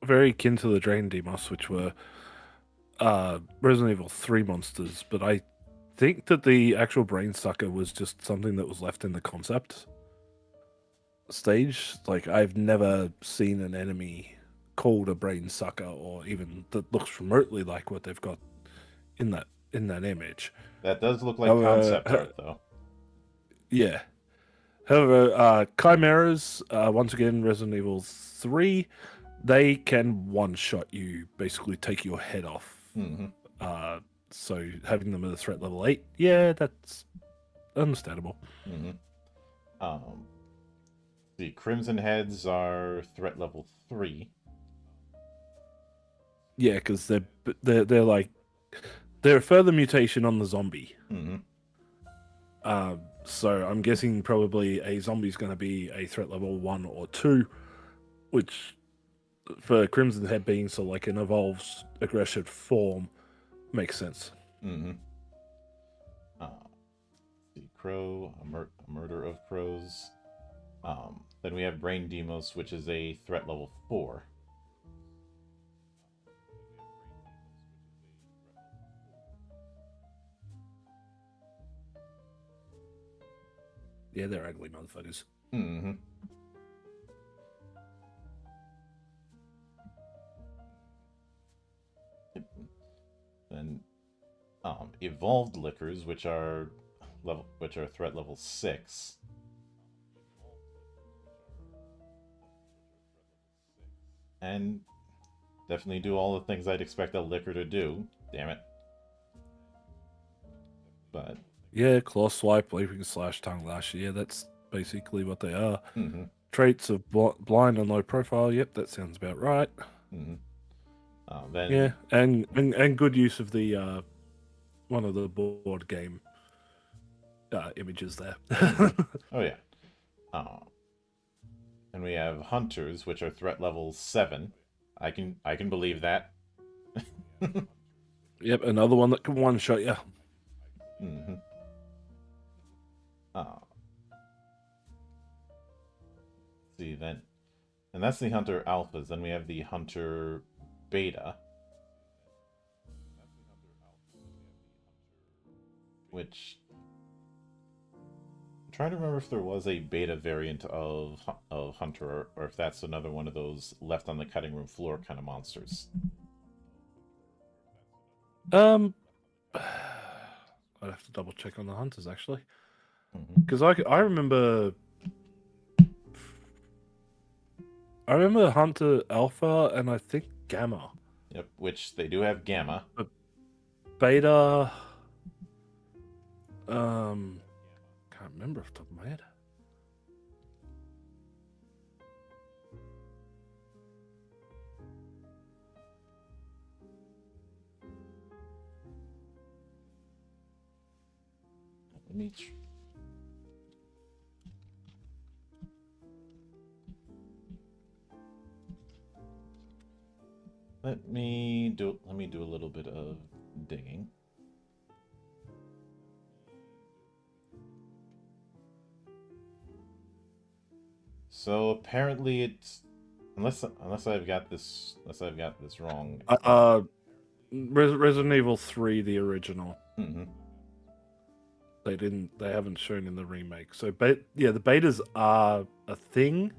very akin to the Drain Demos, which were Resident Evil 3 monsters, but I think that the actual brain sucker was just something that was left in the concept stage. Like I've never seen an enemy called a brain sucker or even that looks remotely like what they've got in that image. That does look like However, concept art, though. yeah. However, chimeras, once again, Resident Evil 3, they can one shot you, basically take your head off. Mm-hmm. So having them at a threat level 8, yeah, that's understandable. Mm-hmm. The Crimson Heads are threat level 3. Yeah, because they're like they're a further mutation on the zombie. Mm-hmm. So I'm guessing probably a zombie's going to be a threat level 1 or 2, which for Crimson Head being so like an evolved aggressive form makes sense. Mm-hmm. The Crow, a murder of crows. Then we have Brain Demos, which is a threat level 4. Yeah, they're ugly motherfuckers. Mm-hmm. Then evolved liquors, which are threat level 6. And definitely do all the things I'd expect a liquor to do. Damn it. But yeah, claw swipe, leaping slash, tongue lash. Yeah, that's basically what they are. mm-hmm. Traits of blind and low profile. Yep, that sounds about right. Mm-hmm. Then yeah, and good use of the one of the board game images there. Oh yeah. And we have hunters, which are threat level 7. I can believe that. Yep, another one that can one shot you. Mm-hmm. See then, and that's the hunter alphas. Then we have the hunter beta. which I'm trying to remember if there was a beta variant of Hunter, or if that's another one of those left on the cutting room floor kind of monsters. I'd have to double check on the hunters actually, because I remember Hunter Alpha and I think Gamma. Yep, which they do have Gamma. But Beta, can't remember off the top of my head. Let me let me do a little bit of digging. So apparently it's unless I've got this wrong. Resident Evil 3, the original. Mm-hmm. They haven't shown in the remake. So, the betas are a thing,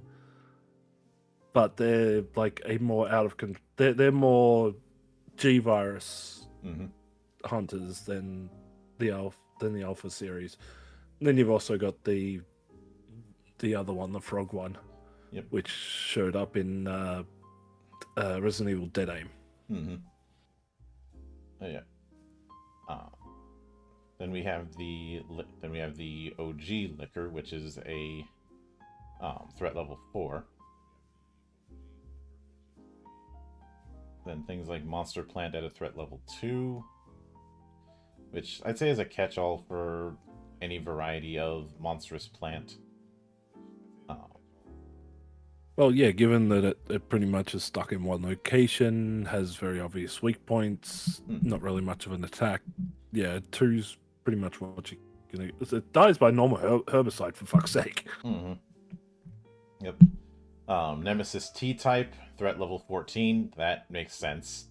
but they're like a more out of control. They're more G virus hunters than the Alpha series. And then you've also got the other one, the Frog one, yep, which showed up in Resident Evil Dead Aim. Mm-hmm. Oh yeah. Then we have the OG Licker, which is a threat level 4. Then things like Monster Plant at a threat level 2, which I'd say is a catch-all for any variety of monstrous plant. Well, yeah, given that it pretty much is stuck in one location, has very obvious weak points, not really much of an attack. Yeah, 2's pretty much what you're gonna. It dies by normal herbicide, for fuck's sake. Mm-hmm. Yep. Nemesis T-type, threat level 14. That makes sense.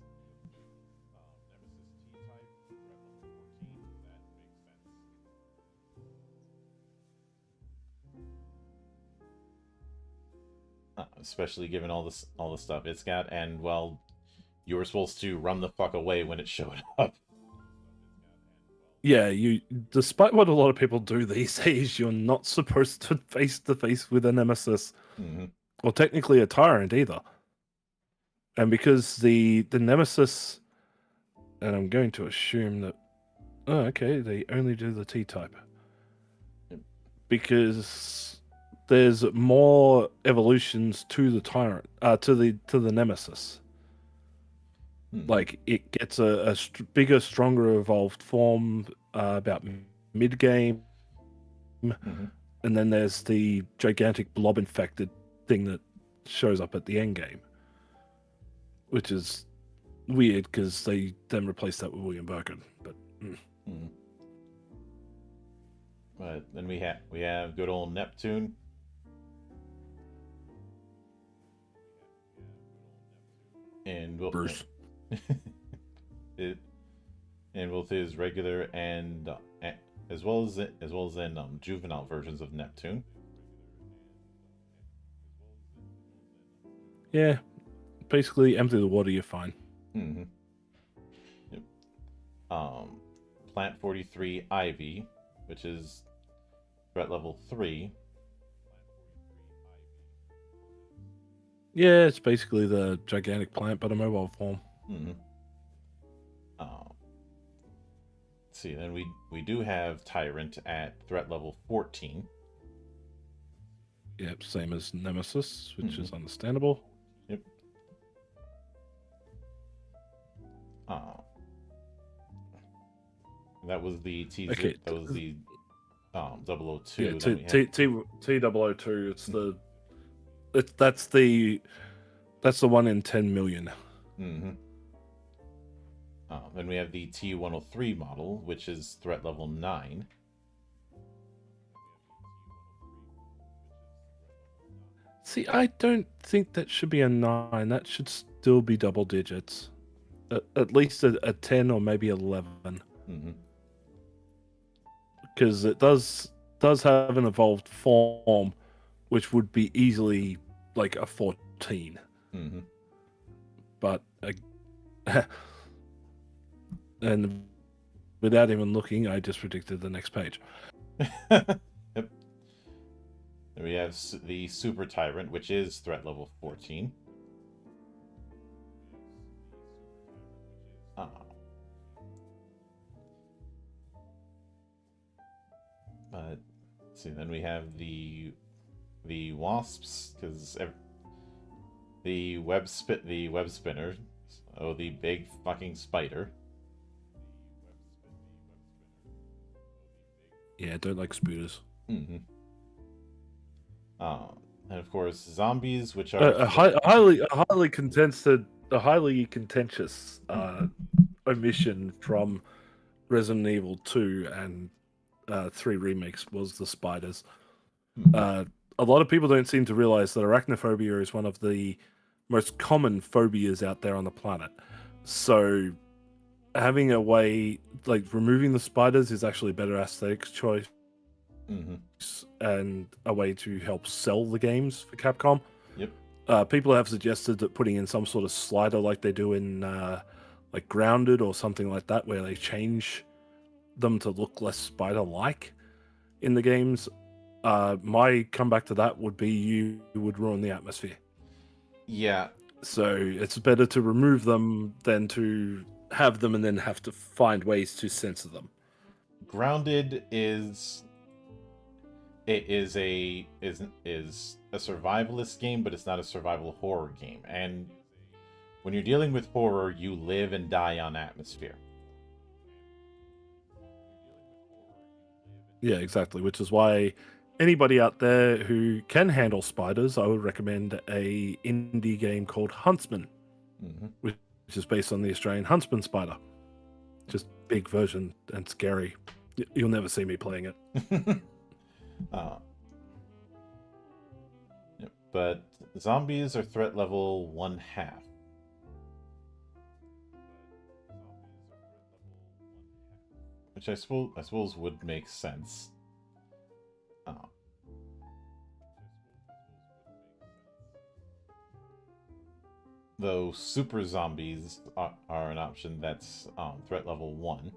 Especially given all the stuff it's got, and well, you were supposed to run the fuck away when it showed up. Yeah, despite what a lot of people do these days, you're not supposed to face to face with a nemesis, or technically a tyrant either. And because the nemesis, and I'm going to assume that, they only do the T-type, because there's more evolutions to the tyrant, to the nemesis. Like, it gets a bigger, stronger evolved form about mid-game. And then there's the gigantic blob-infected thing that shows up at the end game. Which is weird, because they then replaced that with William Birkin. But then we have good old Neptune. And Bruce. And both his regular and as well as in juvenile versions of Neptune. Yeah, basically empty the water, you're fine. Yep. Plant 43 Ivy, which is threat level 3. Yeah, it's basically the gigantic plant, but a mobile form. Let's see, then we do have Tyrant at threat level 14. Yep, same as Nemesis, which is understandable. Yep. That was the T. Okay. That was the 002. Yeah, T002. It's Mhm. that's the 1 in 10 million. Then we have the T103 model, which is threat level 9. See, I don't think that should be a 9. That should still be double digits. At least a 10 or maybe 11. because it does have an evolved form, which would be easily like a 14. Mm-hmm. But and without even looking, I just predicted the next page. Yep. And we have the Super Tyrant, which is threat level 14. But let's see, then we have the wasps, because the web spinner, oh, the big fucking spider. Yeah, I don't like spooters. Mm-hmm. And of course, zombies, which are A highly contentious omission from Resident Evil 2 and 3 remakes was the spiders. A lot of people don't seem to realize that arachnophobia is one of the most common phobias out there on the planet. So having a way, like removing the spiders, is actually a better aesthetics choice. Mm-hmm. And a way to help sell the games for Capcom. Yep. People have suggested that putting in some sort of slider like they do in like Grounded or something like that, where they change them to look less spider-like in the games. My comeback to that would be you would ruin the atmosphere. Yeah. So it's better to remove them than to have them and then have to find ways to censor them. Grounded is a survivalist game, but it's not a survival horror game. And when you're dealing with horror, you live and die on atmosphere. Yeah, exactly. Which is why anybody out there who can handle spiders, I would recommend a indie game called Huntsman, which is based on the Australian Huntsman spider. Just big version and scary. You'll never see me playing it. But zombies are threat level 1/2. Which I suppose would make sense. Though super zombies are an option that's threat level 1.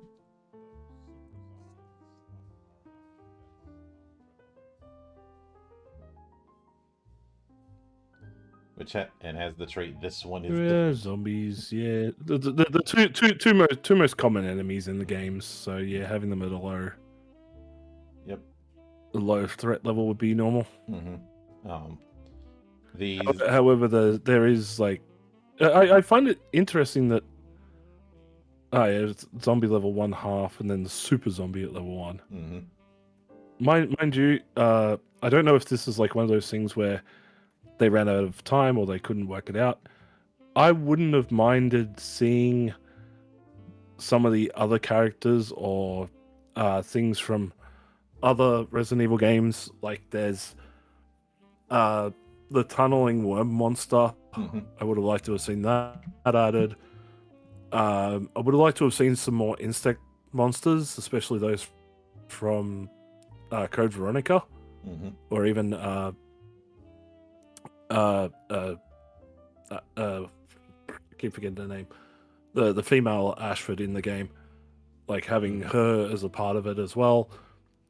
Which has the trait. This one is zombies. Yeah, the two most common enemies in the games. So yeah, having them at a low. Yep. The low threat level would be normal. However, there is like, I find it interesting that. Yeah, it's zombie level 1/2, and then the super zombie at level 1. Mind you, I don't know if this is like one of those things where they ran out of time or they couldn't work it out. I wouldn't have minded seeing some of the other characters or things from other Resident Evil games. Like there's the tunneling worm monster. I would have liked to have seen that added. I would have liked to have seen some more insect monsters, especially those from Code Veronica, or even I keep forgetting the name. The female Ashford in the game, like having her as a part of it as well.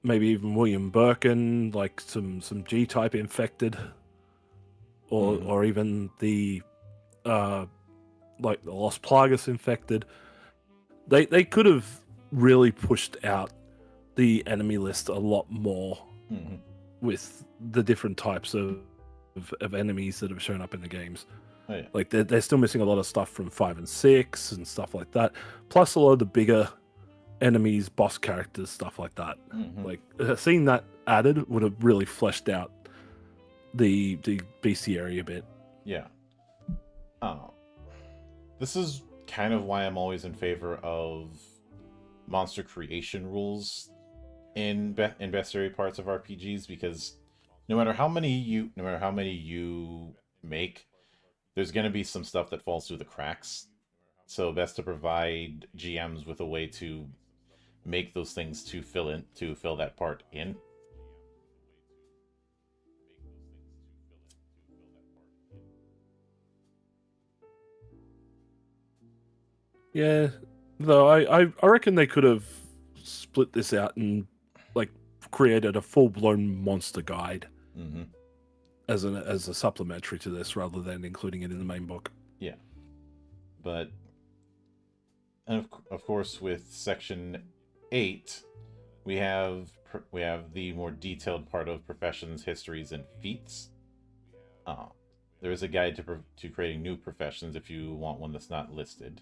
Maybe even William Birkin, like some G-type infected, or even the like the Los Plagas infected. They could have really pushed out the enemy list a lot more with the different types of enemies that have shown up in the games. Oh, yeah. Like they're still missing a lot of stuff from 5 and 6 and stuff like that. Plus a lot of the bigger enemies, boss characters, stuff like that. Like seeing that added would have really fleshed out the bestiary a bit. Yeah. This is kind of why I'm always in favor of monster creation rules in bestiary parts of RPGs, because no matter how many you make, there's going to be some stuff that falls through the cracks. So best to provide GMs with a way to make those things to fill that part in. Yeah, though I reckon they could have split this out and like created a full blown monster guide as a supplementary to this, rather than including it in the main book. Yeah, but and of course with section 8, we have the more detailed part of professions, histories, and feats. There is a guide to creating new professions if you want one that's not listed.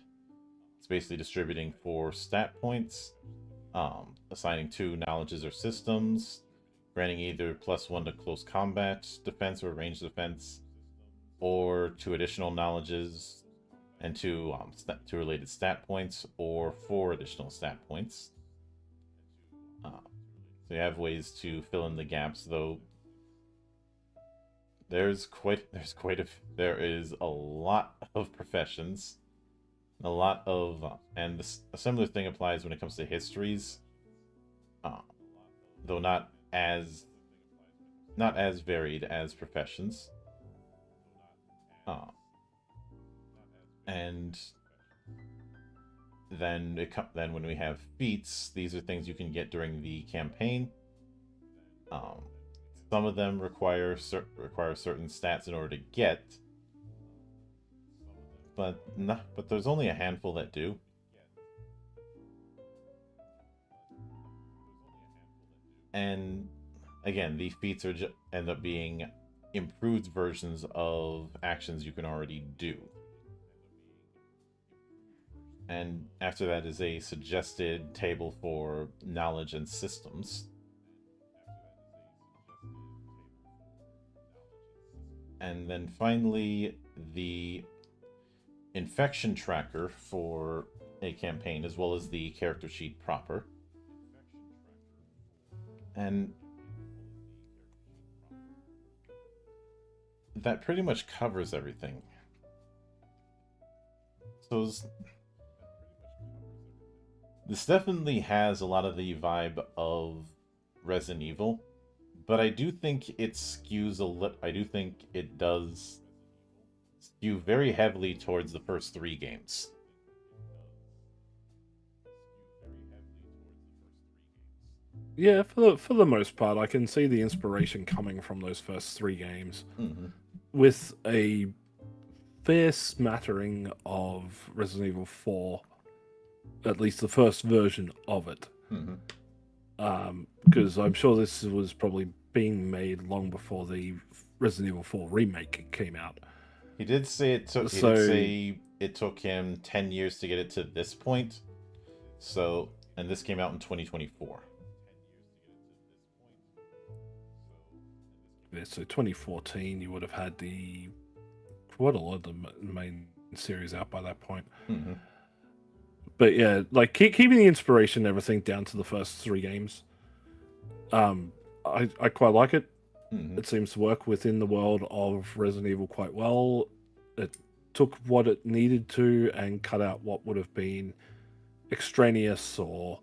It's basically distributing 4 stat points, assigning 2 knowledges or systems, granting either +1 to close combat defense or ranged defense, or 2 additional knowledges and 2 related stat points, or 4 additional stat points. So you have ways to fill in the gaps, though. There is a lot of professions. A lot of and a similar thing applies when it comes to histories, though not as varied as professions. And then when we have feats, these are things you can get during the campaign. Some of them require certain stats in order to get, but there's only a handful that do. And again, these feats end up being improved versions of actions you can already do. And after that is a suggested table for knowledge and systems. And then finally, the infection tracker for a campaign, as well as the character sheet proper. And that pretty much covers everything. So this definitely has a lot of the vibe of Resident Evil, but I do think it skews I do think it does skew very heavily towards the first 3 games. Yeah, for the most part, I can see the inspiration coming from those first 3 games, with a fair smattering of Resident Evil 4, at least the first version of it. Because I'm sure this was probably being made long before the Resident Evil 4 remake came out. He did say it took him 10 years to get it to this point. So, and this came out in 2024. Yeah, so 2014, you would have had quite a lot of the main series out by that point. But yeah, like keeping the inspiration and everything down to the first 3 games, I quite like it. It seems to work within the world of Resident Evil quite well. It took what it needed to and cut out what would have been extraneous or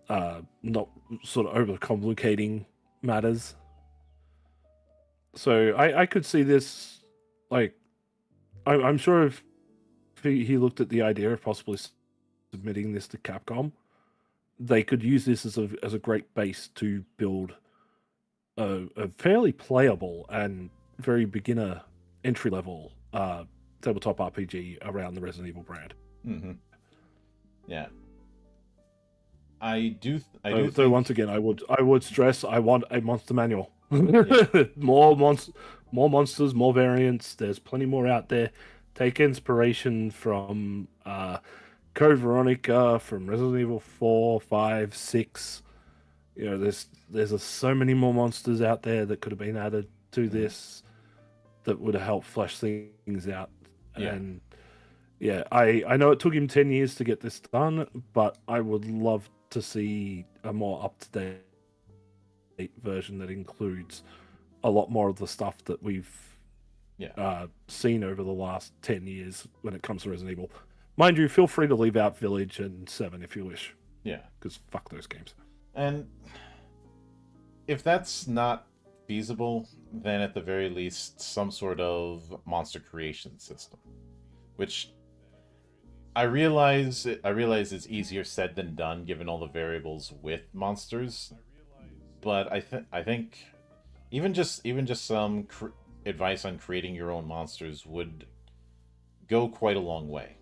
not sort of overcomplicating matters. So I could see this, like, I'm sure if he looked at the idea of possibly submitting this to Capcom, they could use this as a great base to build a fairly playable and very beginner entry level tabletop RPG around the Resident Evil brand. Yeah, I do. So once again, I would stress, I want a monster manual. Yeah. more monsters, more variants. There's plenty more out there. Take inspiration from Code Veronica, from Resident Evil 4, 5, 6. You know, there's so many more monsters out there that could have been added to this that would have helped flesh things out. Yeah. And yeah, I know it took him 10 years to get this done, but I would love to see a more up-to-date version that includes a lot more of the stuff that we've seen over the last 10 years when it comes to Resident Evil. Mind you, feel free to leave out Village and 7 if you wish. Yeah. Because fuck those games. And if that's not feasible, then at the very least, some sort of monster creation system. Which I realize it's easier said than done given all the variables with monsters. But I think even just some advice on creating your own monsters would go quite a long way.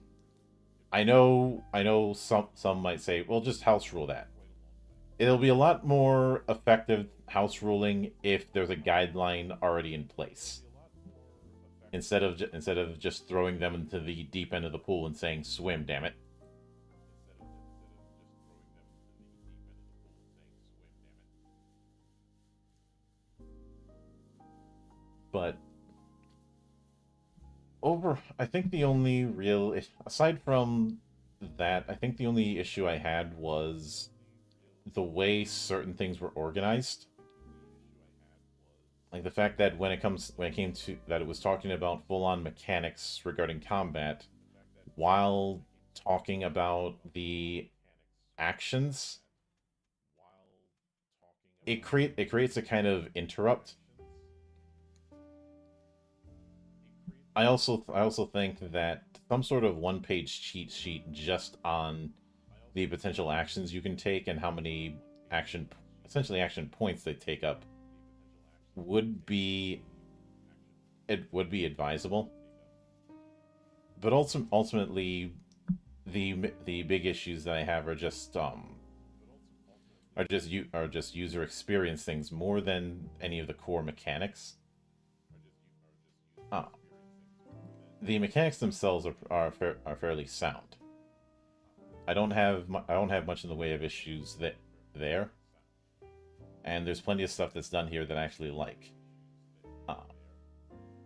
I know some might say, well, just house rule that. It'll be a lot more effective house ruling if there's a guideline already in place. Instead of just throwing them into the deep end of the pool and saying swim, damn it. But I think the only real aside from that, I think the only issue I had was the way certain things were organized. Like the fact that when it came to that it was talking about full-on mechanics regarding combat while talking about the actions, it creates a kind of interrupt. I also think that some sort of one-page cheat sheet just on the potential actions you can take and how many essentially action points they take up would be advisable. But ultimately, the big issues that I have are just user experience things more than any of the core mechanics. Uh, the mechanics themselves are fairly sound. I don't have much in the way of issues there, and there's plenty of stuff that's done here that I actually like. Uh,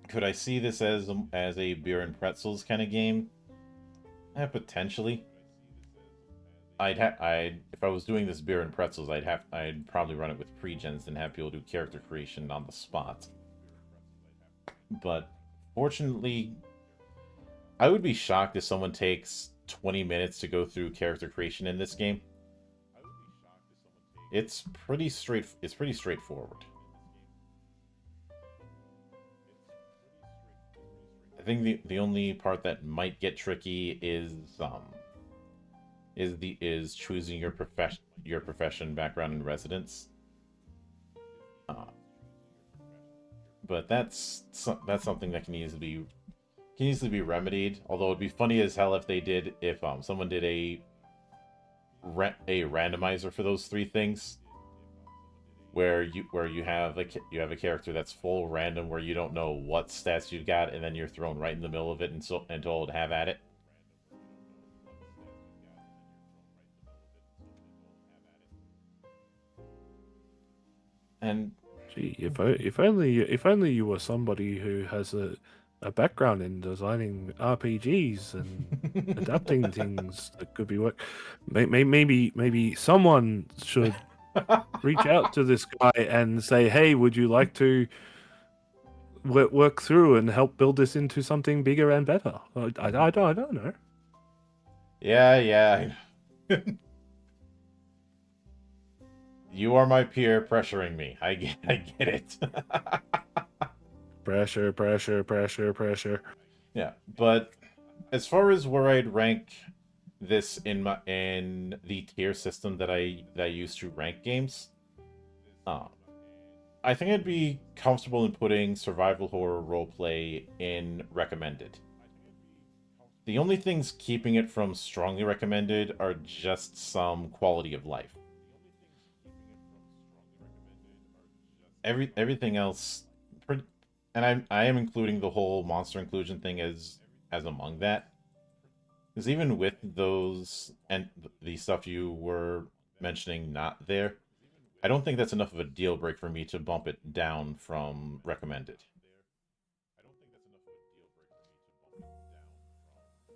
could I see this as a beer and pretzels kind of game? Potentially. I'd if I was doing this beer and pretzels, I'd probably run it with pre-gens and have people do character creation on the spot. But fortunately, I would be shocked if someone takes 20 minutes to go through character creation in this game. It's pretty straightforward. I think the only part that might get tricky is choosing your profession, background, and residence. But that's something that can easily be remedied. Although it'd be funny as hell if someone did a randomizer for those three things, where you have a character that's full random, where you don't know what stats you got, and then you're thrown right in the middle of it and told have at it. And Gee, if only you were somebody who has a background in designing RPGs and adapting things that could be work. Maybe someone should reach out to this guy and say, "Hey, would you like to work through and help build this into something bigger and better?" I don't know. yeah. You are my peer pressuring me. I get it. Pressure. Yeah, but as far as where I'd rank this in the tier system that I use to rank games, I think I'd be comfortable in putting survival horror roleplay in recommended. The only things keeping it from strongly recommended are just some quality of life. Everything else, and I am including the whole monster inclusion thing as among that, because even with those and the stuff you were mentioning not there, I don't think that's enough of a deal break for me to bump it down from recommended.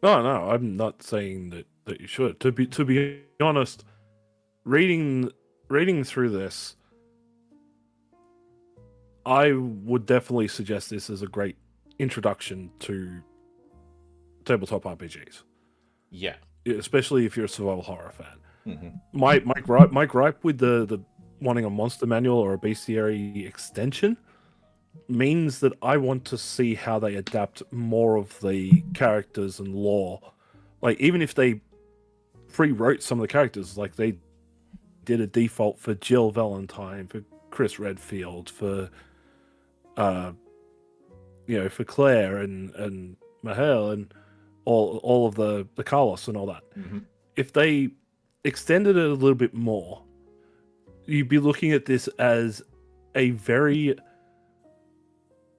No, I'm not saying that you should. To be honest, reading through this, I would definitely suggest this as a great introduction to tabletop RPGs. Yeah. Especially if you're a survival horror fan. Mm-hmm. My gripe with the wanting a monster manual or a bestiary extension means that I want to see how they adapt more of the characters and lore. Like, even if they pre-wrote some of the characters, like they did a default for Jill Valentine, for Chris Redfield, for for Claire and Mahel and all of the Carlos and all that. Mm-hmm. If they extended it a little bit more, you'd be looking at this as a very,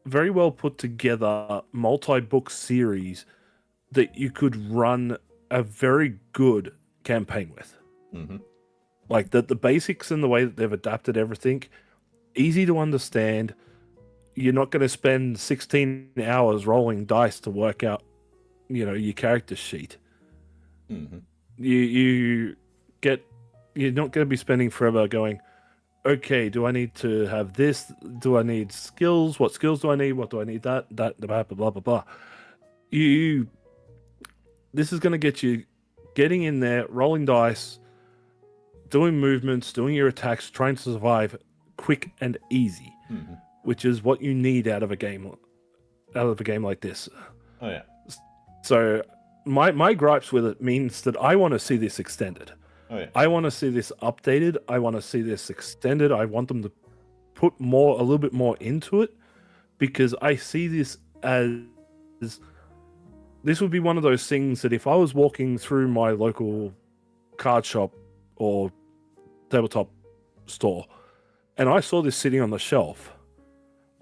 very well put together multi-book series that you could run a very good campaign with. Mm-hmm. Like the basics and the way that they've adapted everything, easy to understand. You're not going to spend 16 hours rolling dice to work out, your character sheet. Mm-hmm. You're not going to be spending forever going, okay, do I need to have this? Do I need skills? What skills do I need? What do I need? That blah blah blah blah. This is going to get you getting in there, rolling dice, doing movements, doing your attacks, trying to survive quick and easy, Mm-hmm. which is what you need out of a game like this. Oh yeah. So my gripes with it means that I want to see this extended. Oh yeah. I want to see this updated. I want to see this extended. I want them to put a little bit more into it, because I see this as this would be one of those things that if I was walking through my local card shop or tabletop store and I saw this sitting on the shelf,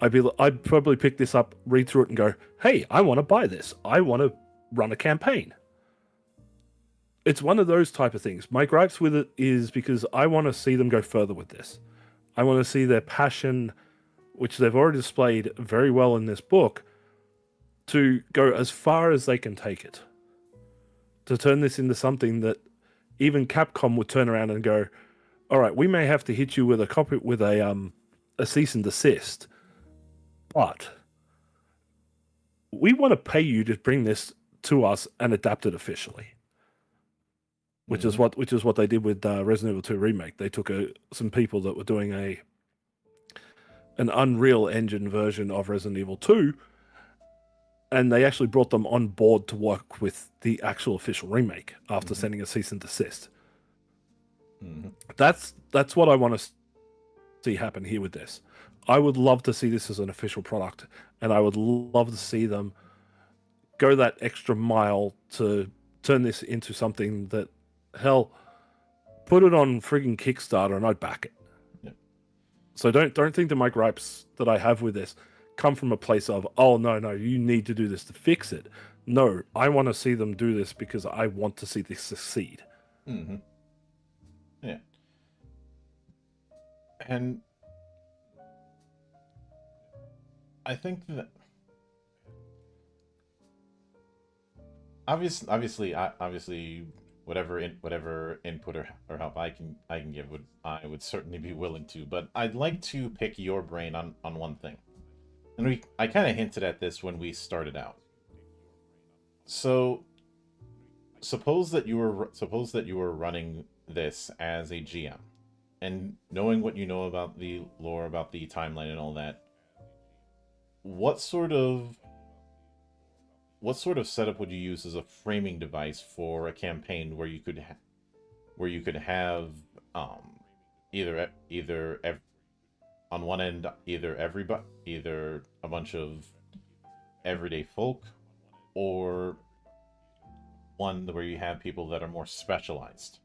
I'd probably pick this up, read through it, and go, "Hey, I want to buy this. I want to run a campaign." It's one of those type of things. My gripes with it is because I want to see them go further with this. I want to see their passion, which they've already displayed very well in this book, to go as far as they can take it. To turn this into something that even Capcom would turn around and go, "All right, we may have to hit you with a cease and desist, but we want to pay you to bring this to us and adapt it officially." Which is what they did with Resident Evil 2 Remake. They took some people that were doing an Unreal Engine version of Resident Evil 2, and they actually brought them on board to work with the actual official remake after sending a cease and desist. Mm-hmm. That's what I want to see happen here with this. I would love to see this as an official product, and I would love to see them go that extra mile to turn this into something that, hell, put it on frigging Kickstarter and I'd back it. Yeah. So don't think that my gripes that I have with this come from a place of, oh no, you need to do this to fix it. No, I want to see them do this because I want to see this succeed. Mm-hmm. Yeah. And I think that obviously, whatever input or help I can give I would certainly be willing to. But I'd like to pick your brain on one thing, and I kind of hinted at this when we started out. So suppose that you were running this as a GM, and knowing what you know about the lore, about the timeline, and all that. What sort of setup would you use as a framing device for a campaign where you could have either on one end either a bunch of everyday folk, or one where you have people that are more specialized?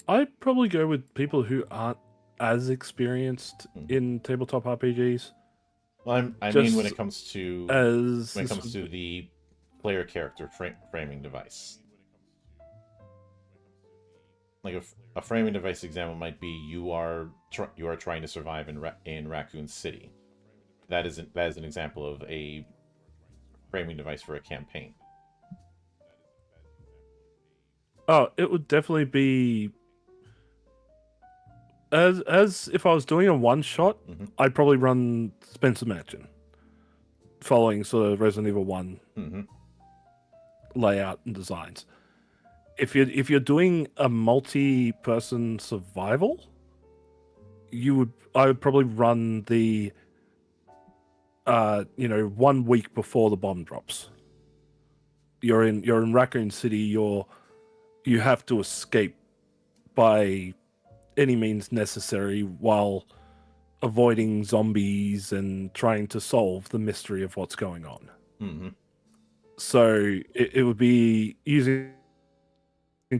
I'd probably go with people who aren't as experienced in tabletop RPGs. Well, I mean when it comes to the player character framing device. Like a framing device example might be you are trying to survive in Raccoon City. That is an example of a framing device for a campaign. Oh, it would definitely be as if I was doing a one shot, I'd probably run Spencer Mansion, following sort of Resident Evil 1 Mm-hmm. layout and designs. If you're doing a multi-person survival, I would probably run the 1 week before the bomb drops. You're in Raccoon City. You have to escape by any means necessary while avoiding zombies and trying to solve the mystery of what's going on. Mm-hmm. So it would be using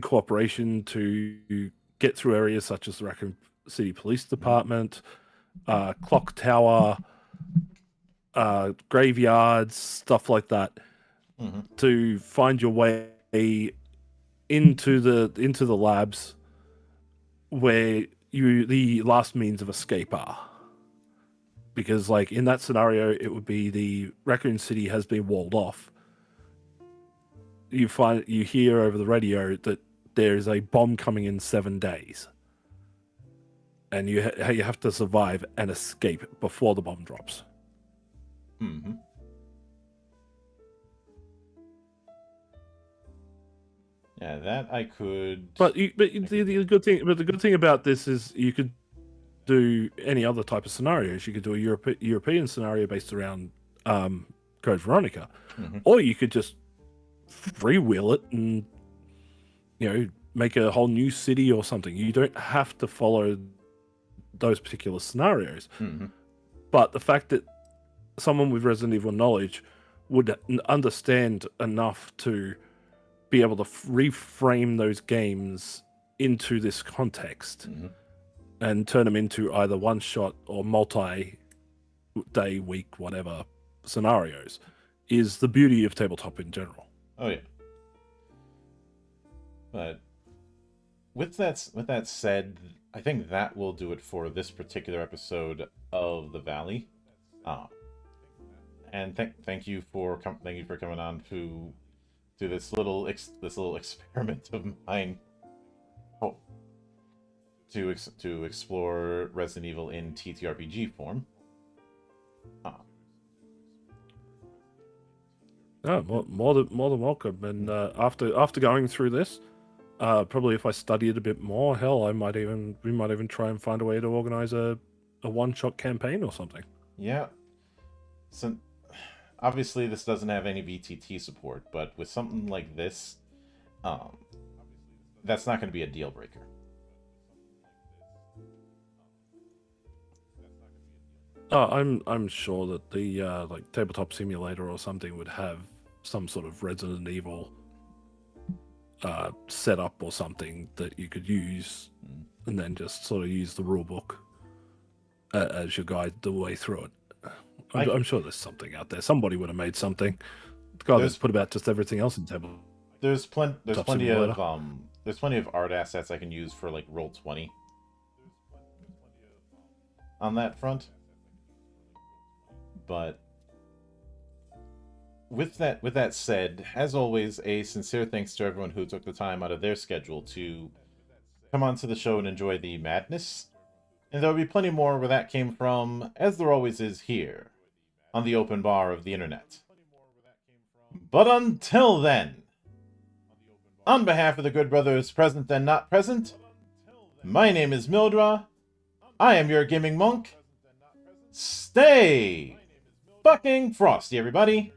cooperation to get through areas such as the Raccoon City Police Department, Clock Tower, graveyards, stuff like that, Mm-hmm. to find your way into the labs where the last means of escape are. Because like in that scenario, it would be the Raccoon City has been walled off. You hear over the radio that there's a bomb coming in 7 days, and you have to survive and escape before the bomb drops. Mm-hmm. Yeah, that I could. But the good thing about this is you could do any other type of scenarios. You could do a European scenario based around Code Veronica, Mm-hmm. or you could just freewheel it and make a whole new city or something. You don't have to follow those particular scenarios. Mm-hmm. But the fact that someone with Resident Evil knowledge would understand enough to be able to reframe those games into this context, Mm-hmm. and turn them into either one shot or multi-day, week, whatever scenarios is the beauty of tabletop in general. Oh yeah. But with that said, I think that will do it for this particular episode of The Valley. And thank you for coming on to this little experiment of mine. To explore Resident Evil in TTRPG form. More than welcome. And after going through this, probably if I study it a bit more, hell, we might even try and find a way to organize a one-shot campaign or something. Yeah. So obviously this doesn't have any VTT support, but with something like this, that's not going to be a deal breaker. I'm sure that the like tabletop simulator or something would have some sort of Resident Evil setup or something that you could use, and then just sort of use the rule book as your guide the way through it. I'm sure there's something out there. Somebody would have made something. God, let's put about just everything else in table. There's plenty of art assets I can use for like Roll20 on that front. But with that said, as always, a sincere thanks to everyone who took the time out of their schedule to come onto the show and enjoy the madness. And there'll be plenty more where that came from, as there always is here, on the open bar of the internet. But until then, on behalf of the good brothers present and not present, my name is Mildra. I am your gaming monk. Stay fucking frosty, everybody.